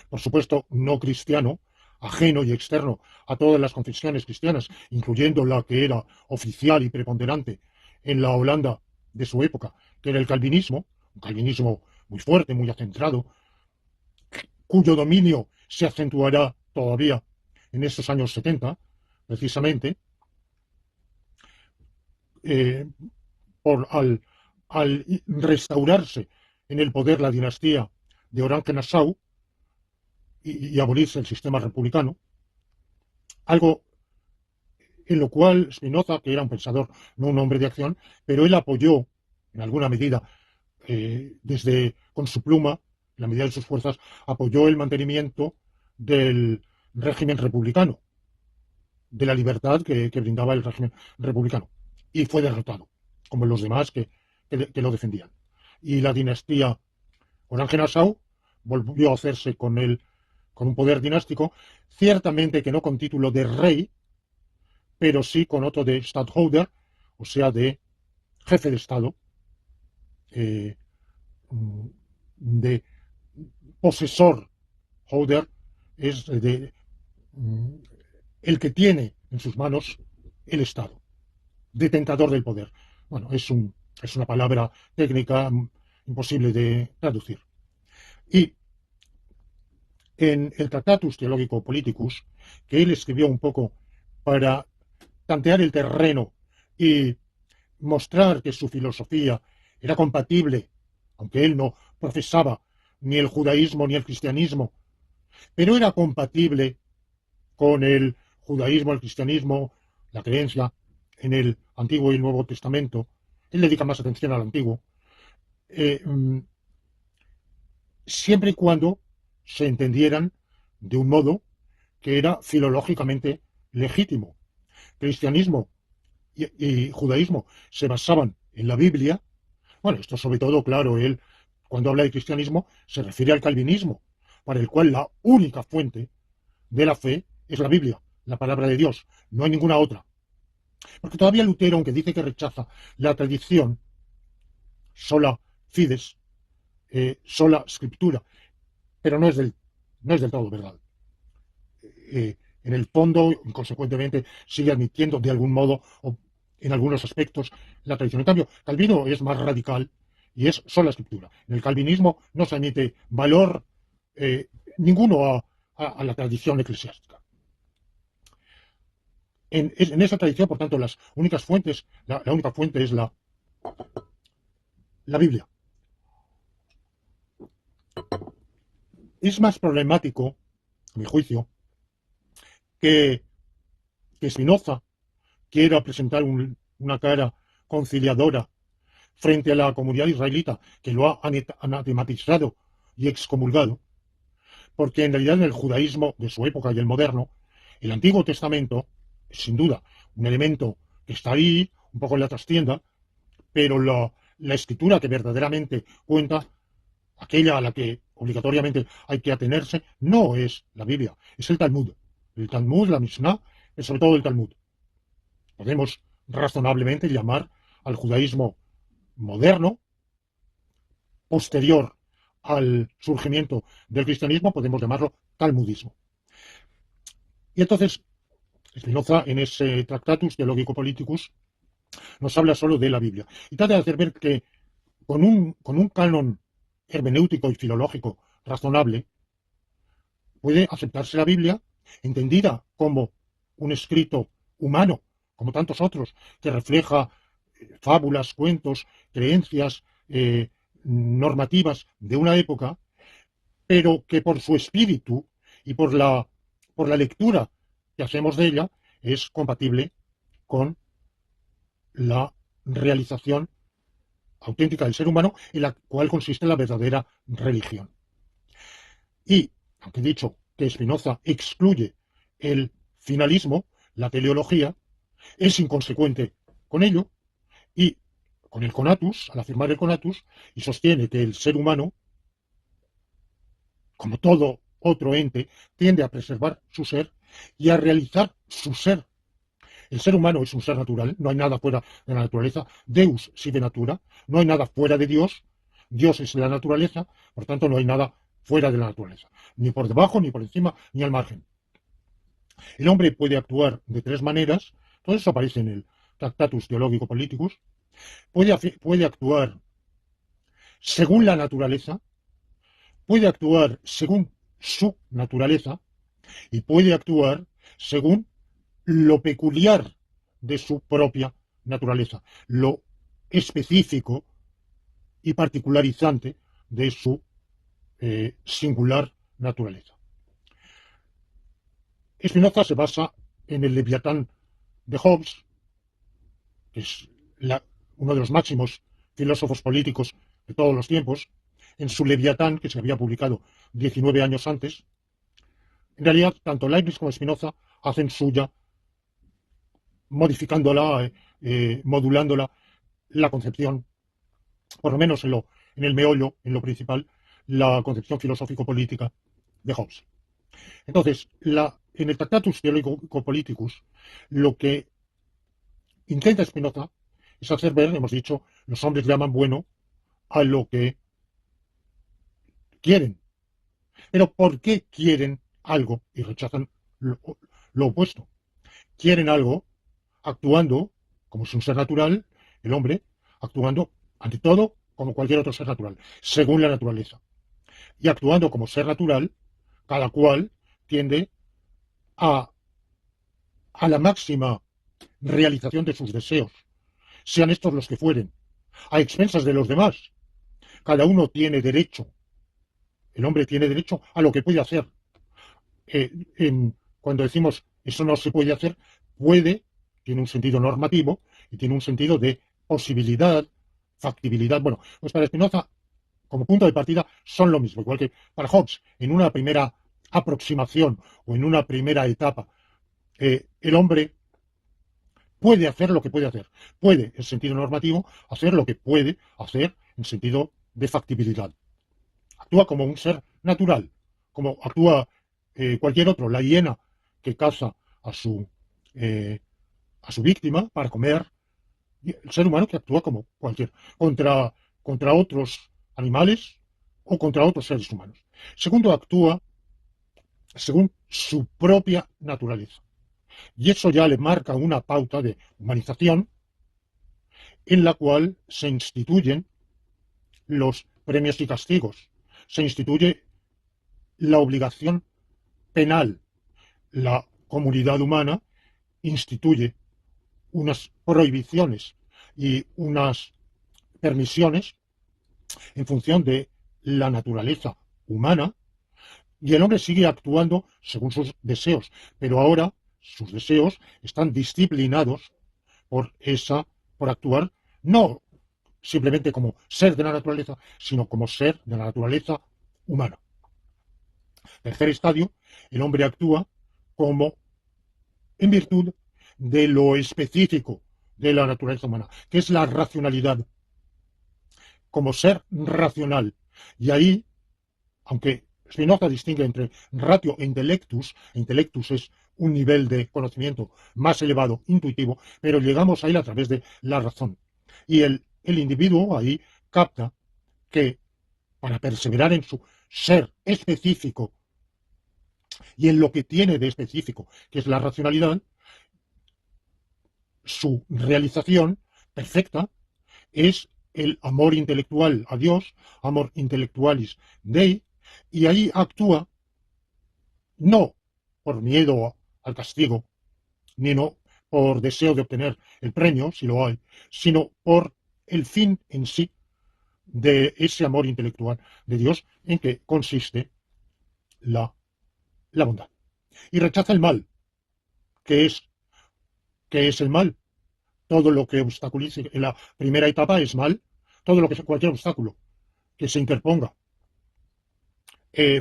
por supuesto no cristiano, ajeno y externo a todas las confesiones cristianas, incluyendo la que era oficial y preponderante en la Holanda de su época, que era el calvinismo, un calvinismo muy fuerte, muy acentrado, cuyo dominio se acentuará todavía en esos años 70, precisamente, al restaurarse en el poder la dinastía de Orange-Nassau y abolirse el sistema republicano, algo en lo cual Spinoza, que era un pensador, no un hombre de acción, pero él apoyó en alguna medida, con su pluma, en la medida de sus fuerzas, apoyó el mantenimiento del régimen republicano, de la libertad que brindaba el régimen republicano, y fue derrotado, como los demás que lo defendían. Y la dinastía Orange-Nassau volvió a hacerse con un poder dinástico, ciertamente que no con título de rey, pero sí con otro de Stadtholder, o sea, de jefe de Estado, de posesor. Holder es el que tiene en sus manos el Estado, detentador del poder. Bueno, es una palabra técnica imposible de traducir. Y en el Tractatus Theologico Politicus, que él escribió un poco para tantear el terreno y mostrar que su filosofía era compatible, aunque él no profesaba ni el judaísmo ni el cristianismo, pero era compatible con el judaísmo, el cristianismo, la creencia en el Antiguo y el Nuevo Testamento. Él dedica más atención al Antiguo, siempre y cuando se entendieran de un modo que era filológicamente legítimo. Cristianismo y judaísmo se basaban en la Biblia. Bueno, esto sobre todo, claro, él cuando habla de cristianismo se refiere al calvinismo, para el cual la única fuente de la fe es la Biblia, la palabra de Dios, no hay ninguna otra. Porque todavía Lutero, aunque dice que rechaza la tradición, sola fides, sola scriptura, pero no es del todo verdad. En el fondo, consecuentemente, sigue admitiendo de algún modo, o en algunos aspectos, la tradición. En cambio, Calvino es más radical y es sola escritura. En el calvinismo no se admite valor ninguno a la tradición eclesiástica. En esa tradición, por tanto, las únicas fuentes, la única fuente es la Biblia. Es más problemático, a mi juicio, que Spinoza quiera presentar una cara conciliadora frente a la comunidad israelita, que lo ha anatematizado y excomulgado, porque en realidad en el judaísmo de su época y el moderno, el Antiguo Testamento es sin duda un elemento que está ahí, un poco en la trastienda, pero la escritura que verdaderamente cuenta, aquella a la que obligatoriamente hay que atenerse, no es la Biblia, es el Talmud. El Talmud, la Mishnah, es sobre todo el Talmud. Podemos razonablemente llamar al judaísmo moderno, posterior al surgimiento del cristianismo, podemos llamarlo talmudismo. Y entonces, Spinoza, en ese Tractatus Theologico Politicus, nos habla solo de la Biblia. Y trata de hacer ver que con un canon hermenéutico y filológico razonable, puede aceptarse la Biblia, entendida como un escrito humano, como tantos otros, que refleja fábulas, cuentos, creencias, normativas de una época, pero que por su espíritu y por la lectura que hacemos de ella es compatible con la realización auténtica del ser humano, en la cual consiste la verdadera religión. Y, aunque he dicho que Spinoza excluye el finalismo, la teleología, es inconsecuente con ello, y con el conatus, al afirmar el conatus, y sostiene que el ser humano, como todo otro ente, tiende a preservar su ser y a realizar su ser. El ser humano es un ser natural, no hay nada fuera de la naturaleza, Deus sive natura, no hay nada fuera de Dios, Dios es la naturaleza, por tanto no hay nada fuera de la naturaleza, ni por debajo, ni por encima, ni al margen. El hombre puede actuar de tres maneras, todo eso aparece en el Tractatus Theologico Politicus, puede actuar según la naturaleza, puede actuar según su naturaleza y puede actuar según lo peculiar de su propia naturaleza, lo específico y particularizante de su singular naturaleza. Spinoza se basa en el Leviatán de Hobbes, que es uno de los máximos filósofos políticos de todos los tiempos, en su Leviatán, que se había publicado 19 años antes. En realidad, tanto Leibniz como Spinoza hacen suya, modificándola, modulándola, la concepción, por lo menos en el meollo, en lo principal, la concepción filosófico-política de Hobbes. Entonces, en el Tractatus Theologico Politicus, lo que intenta Spinoza es hacer ver, hemos dicho, los hombres llaman bueno a lo que quieren. Pero ¿por qué quieren algo y rechazan lo opuesto? Quieren algo actuando como es un ser natural, el hombre, actuando ante todo como cualquier otro ser natural, según la naturaleza. Y actuando como ser natural, cada cual tiende a, a la máxima realización de sus deseos, sean estos los que fueren, a expensas de los demás. Cada uno tiene derecho, el hombre tiene derecho a lo que puede hacer. Cuando decimos eso no se puede hacer, puede, tiene un sentido normativo y tiene un sentido de posibilidad, factibilidad. Bueno, pues para Spinoza, como punto de partida, son lo mismo, igual que para Hobbes, en una primera aproximación o en una primera etapa, el hombre puede hacer lo que puede hacer. Puede, en sentido normativo, hacer lo que puede hacer en sentido de factibilidad. Actúa como un ser natural, como actúa cualquier otro, la hiena que caza a su víctima para comer, y el ser humano que actúa como cualquier, contra otros animales o contra otros seres humanos. Segundo, actúa según su propia naturaleza. Y eso ya le marca una pauta de humanización en la cual se instituyen los premios y castigos, se instituye la obligación penal. La comunidad humana instituye unas prohibiciones y unas permisiones en función de la naturaleza humana y el hombre sigue actuando según sus deseos, pero ahora sus deseos están disciplinados por actuar no simplemente como ser de la naturaleza, sino como ser de la naturaleza humana. Tercer estadio, el hombre actúa como en virtud de lo específico de la naturaleza humana, que es la racionalidad, como ser racional. Y ahí, aunque Spinoza distingue entre ratio e intellectus es un nivel de conocimiento más elevado, intuitivo, pero llegamos a él a través de la razón. Y el individuo ahí capta que para perseverar en su ser específico y en lo que tiene de específico, que es la racionalidad, su realización perfecta es el amor intelectual a Dios, amor intellectualis Dei, y ahí actúa no por miedo al castigo, ni no por deseo de obtener el premio, si lo hay, sino por el fin en sí de ese amor intelectual de Dios en que consiste la bondad. Y rechaza el mal, que es, que es el mal. Todo lo que obstaculice en la primera etapa es mal, todo lo que cualquier obstáculo que se interponga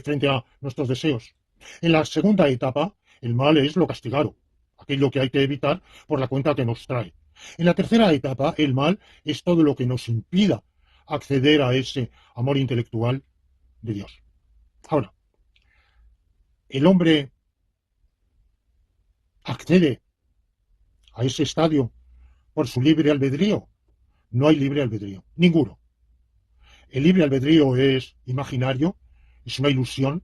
frente a nuestros deseos. En la segunda etapa, el mal es lo castigado, aquello que hay que evitar por la cuenta que nos trae. En la tercera etapa, el mal es todo lo que nos impida acceder a ese amor intelectual de Dios. Ahora, el hombre accede a ese estadio por su libre albedrío. No hay libre albedrío, ninguno. El libre albedrío es imaginario, es una ilusión,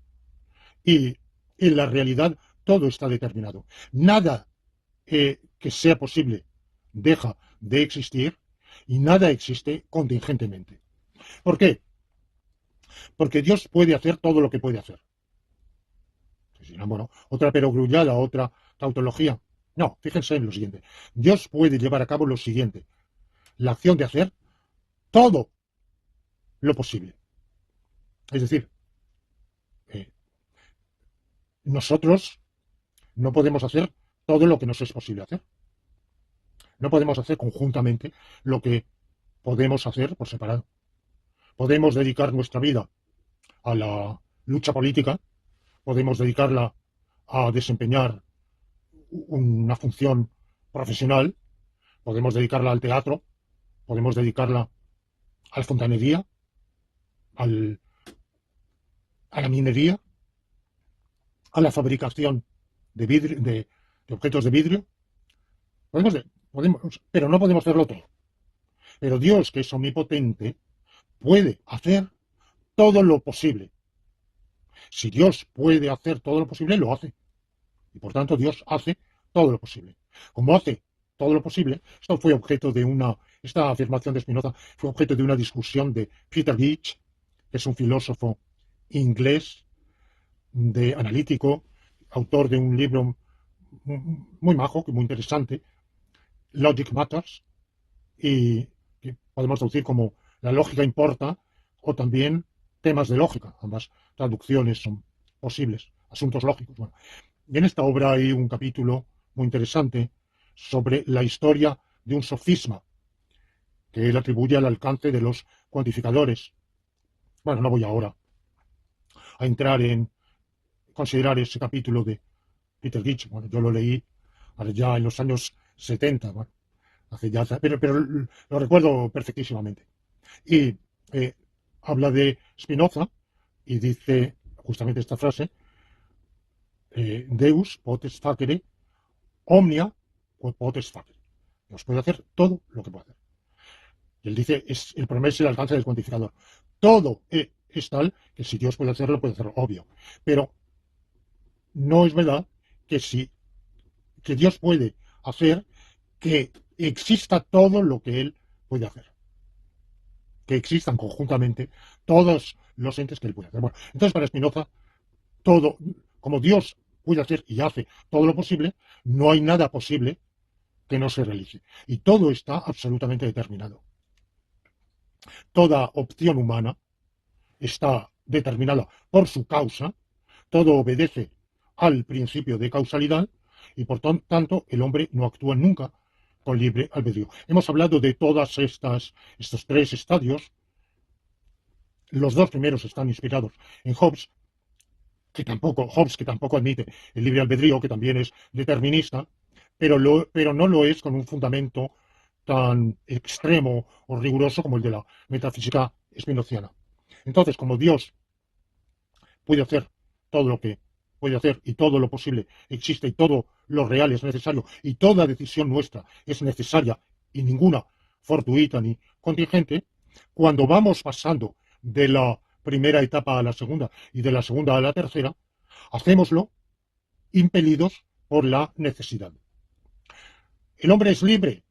y en la realidad todo está determinado. Nada que sea posible deja de existir y nada existe contingentemente. ¿Por qué? Porque Dios puede hacer todo lo que puede hacer. Si no, bueno, otra perogrullada, otra tautología. No, fíjense en lo siguiente. Dios puede llevar a cabo lo siguiente: la acción de hacer todo lo posible. Es decir, eh, nosotros no podemos hacer todo lo que nos es posible hacer. No podemos hacer conjuntamente lo que podemos hacer por separado. Podemos dedicar nuestra vida a la lucha política, podemos dedicarla a desempeñar una función profesional, podemos dedicarla al teatro, podemos dedicarla a la fontanería, al, a la minería, a la fabricación de, vidrio, de objetos de vidrio. Podemos, pero no podemos hacerlo todo. Pero Dios, que es omnipotente, puede hacer todo lo posible. Si Dios puede hacer todo lo posible, lo hace. Y por tanto Dios hace todo lo posible. Como hace todo lo posible, esta afirmación de Spinoza fue objeto de una discusión de Peter Beach, que es un filósofo inglés, analítico, autor de un libro muy majo, muy interesante, Logic Matters, y que podemos traducir como La lógica importa, o también Temas de lógica. Ambas traducciones son posibles, asuntos lógicos. Bueno, y en esta obra hay un capítulo muy interesante sobre la historia de un sofisma que él atribuye al alcance de los cuantificadores. Bueno, no voy ahora a entrar en considerar ese capítulo de Peter Gitch. Bueno, yo lo leí ya en los años 70, bueno, pero lo recuerdo perfectísimamente. Y habla de Spinoza y dice justamente esta frase: Deus potest facere omnia quod potest facere. Dios puede hacer todo lo que puede hacer. Y él dice, el problema es el alcance del cuantificador. Todo es tal que si Dios puede hacerlo, obvio. Pero no es verdad que Dios puede hacer que exista todo lo que Él puede hacer. Que existan conjuntamente todos los entes que Él puede hacer. Bueno, entonces para Spinoza, todo, como Dios puede hacer y hace todo lo posible, no hay nada posible que no se realice. Y todo está absolutamente determinado. Toda opción humana está determinada por su causa, todo obedece al principio de causalidad y por tanto el hombre no actúa nunca con libre albedrío. Hemos hablado de estos tres estadios. Los dos primeros están inspirados en Hobbes, que tampoco admite el libre albedrío, que también es determinista, pero no lo es con un fundamento tan extremo o riguroso como el de la metafísica spinociana. Entonces, como Dios puede hacer todo lo que puede hacer y todo lo posible existe y todo lo real es necesario y toda decisión nuestra es necesaria y ninguna fortuita ni contingente, cuando vamos pasando de la primera etapa a la segunda y de la segunda a la tercera, hacémoslo impelidos por la necesidad. ¿El hombre es libre?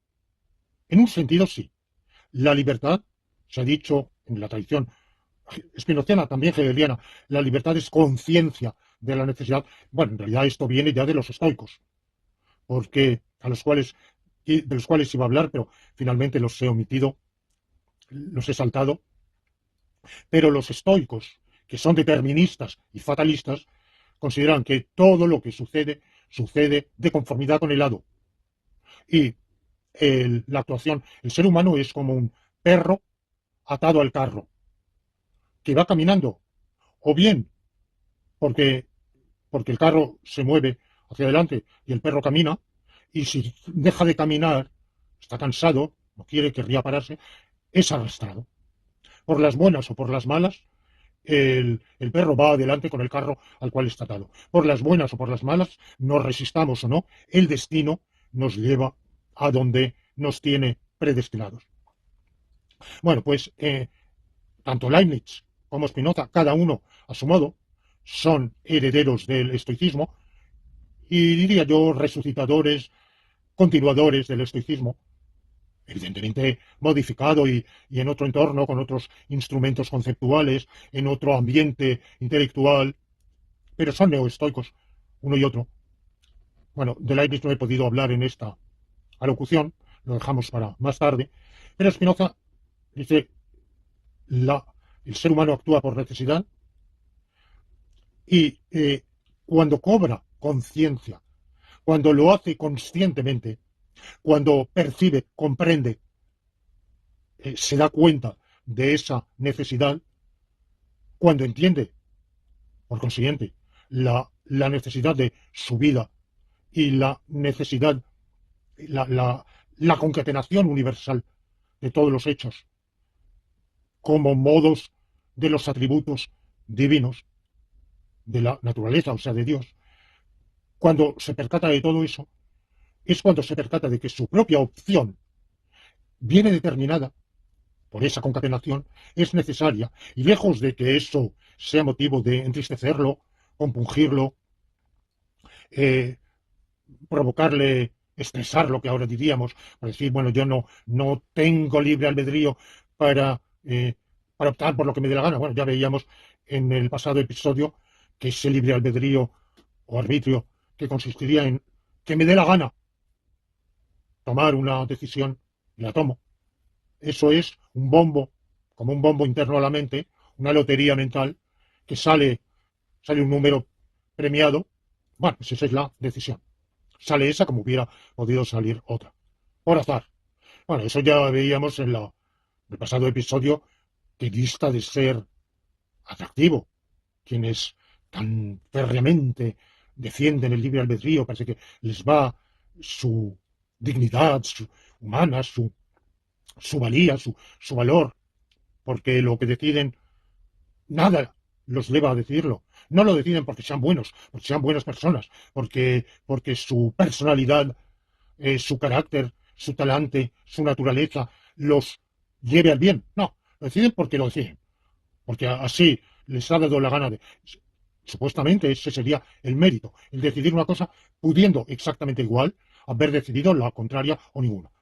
En un sentido sí. La libertad, se ha dicho en la tradición spinociana, también hegeliana, la libertad es conciencia de la necesidad. Bueno, en realidad esto viene ya de los estoicos, porque de los cuales iba a hablar, pero finalmente los he omitido, los he saltado. Pero los estoicos, que son deterministas y fatalistas, consideran que todo lo que sucede de conformidad con el hado. Y la actuación, el ser humano es como un perro atado al carro, que va caminando, o bien porque el carro se mueve hacia adelante y el perro camina, y si deja de caminar, está cansado, no quiere, querría pararse, es arrastrado. Por las buenas o por las malas, el perro va adelante con el carro al cual está atado. Por las buenas o por las malas, nos resistamos o no, el destino nos lleva a donde nos tiene predestinados. Bueno, pues tanto Leibniz como Spinoza, cada uno a su modo, son herederos del estoicismo y diría yo resucitadores, continuadores del estoicismo, evidentemente modificado y en otro entorno, con otros instrumentos conceptuales, en otro ambiente intelectual, pero son neoestoicos, uno y otro. Bueno, de Leibniz no he podido hablar en esta alocución, lo dejamos para más tarde, pero Spinoza dice, la, el ser humano actúa por necesidad y cuando cobra conciencia, cuando lo hace conscientemente, cuando percibe, comprende, se da cuenta de esa necesidad, cuando entiende, por consiguiente, la necesidad de su vida y la necesidad, la, la, la concatenación universal de todos los hechos como modos de los atributos divinos de la naturaleza, o sea, de Dios. Cuando se percata de todo eso, es cuando se percata de que su propia opción viene determinada por esa concatenación, es necesaria, y lejos de que eso sea motivo de entristecerlo, compungirlo, eh, provocarle estresar, lo que ahora diríamos, para decir, bueno, yo no tengo libre albedrío para, para optar por lo que me dé la gana. Bueno, ya veíamos en el pasado episodio que ese libre albedrío o arbitrio que consistiría en que me dé la gana tomar una decisión y la tomo. Eso es un bombo, como un bombo interno a la mente, una lotería mental, que sale un número premiado. Bueno, pues esa es la decisión. Sale esa como hubiera podido salir otra. Por azar. Bueno, eso ya veíamos en el pasado episodio, que dista de ser atractivo. Quienes tan férreamente defienden el libre albedrío, parece que les va su dignidad humana, su valía, su valor, porque lo que deciden, nada los lleva a decirlo. No lo deciden porque sean buenos, porque sean buenas personas, porque su personalidad, su carácter, su talante, su naturaleza los lleve al bien. No, lo deciden porque lo deciden, porque así les ha dado la gana de... Supuestamente ese sería el mérito, el decidir una cosa pudiendo exactamente igual haber decidido la contraria o ninguna.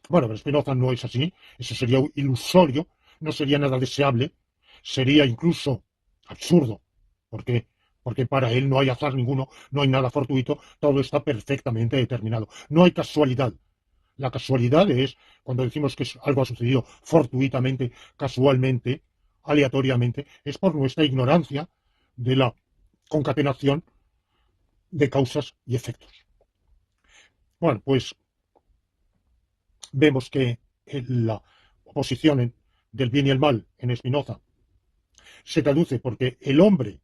Bueno, pero Spinoza no es así, eso sería ilusorio, no sería nada deseable, sería incluso absurdo, porque porque para él no hay azar ninguno, no hay nada fortuito, todo está perfectamente determinado. No hay casualidad. La casualidad es cuando decimos que algo ha sucedido fortuitamente, casualmente, aleatoriamente, es por nuestra ignorancia de la concatenación de causas y efectos. Bueno, pues vemos que la oposición del bien y el mal en Spinoza se traduce porque el hombre,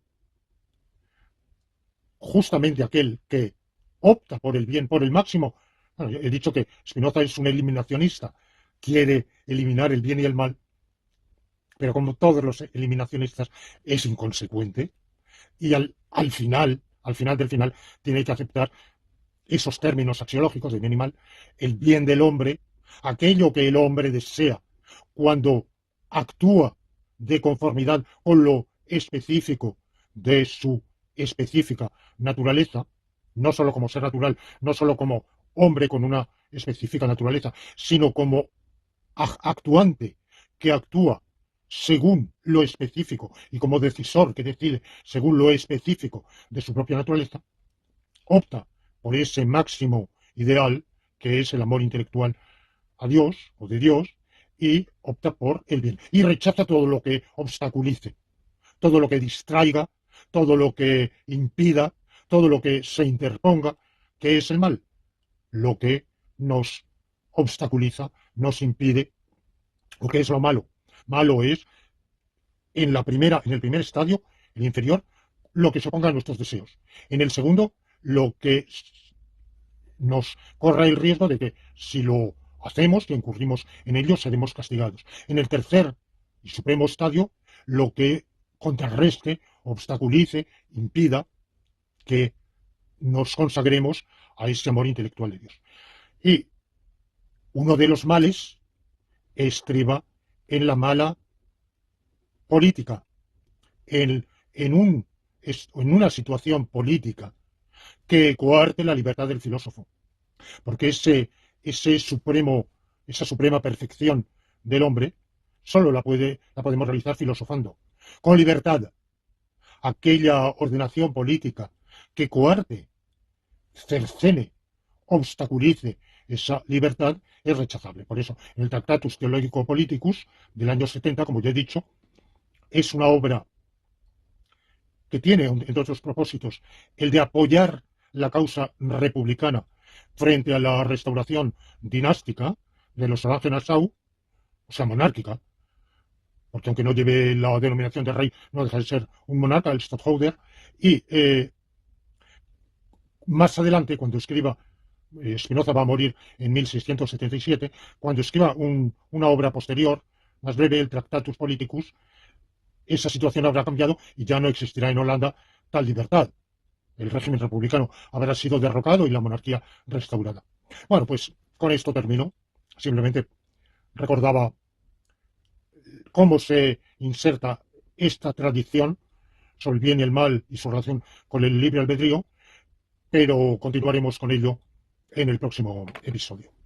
justamente aquel que opta por el bien, por el máximo, bueno, he dicho que Spinoza es un eliminacionista, quiere eliminar el bien y el mal, pero como todos los eliminacionistas es inconsecuente y al final del final, tiene que aceptar esos términos axiológicos de bien y mal, el bien del hombre, aquello que el hombre desea cuando actúa de conformidad con lo específico de su específica naturaleza, no solo como ser natural, no solo como hombre con una específica naturaleza, sino como actuante que actúa según lo específico y como decisor que decide según lo específico de su propia naturaleza, opta por ese máximo ideal que es el amor intelectual a Dios o de Dios y opta por el bien. Y rechaza todo lo que obstaculice, todo lo que distraiga, todo lo que impida, todo lo que se interponga, que es el mal, lo que nos obstaculiza, nos impide, o que es lo malo. Malo es en el primer estadio, el inferior, lo que se oponga a nuestros deseos. En el segundo, lo que nos corre el riesgo de que si lo hacemos, que incurrimos en ello, seremos castigados. En el tercer y supremo estadio, lo que contrarreste, obstaculice, impida que nos consagremos a ese amor intelectual de Dios. Y uno de los males estriba en la mala política, en, en una situación política que coarte la libertad del filósofo, porque esa suprema perfección del hombre solo la podemos realizar filosofando. Con libertad, aquella ordenación política que coarte, cercene, obstaculice esa libertad es rechazable. Por eso, en el Tractatus Theologico Politicus del año 70, como ya he dicho, es una obra que tiene, entre otros propósitos, el de apoyar la causa republicana frente a la restauración dinástica de los Hohenzollern-Nassau, o sea, monárquica, porque aunque no lleve la denominación de rey, no deja de ser un monarca, el Stadtholder, y más adelante, cuando escriba, Spinoza va a morir en 1677, cuando escriba una obra posterior, más breve, el Tractatus Politicus, esa situación habrá cambiado y ya no existirá en Holanda tal libertad. El régimen republicano habrá sido derrocado y la monarquía restaurada. Bueno, pues con esto termino. Simplemente recordaba cómo se inserta esta tradición sobre el bien y el mal y su relación con el libre albedrío, pero continuaremos con ello en el próximo episodio.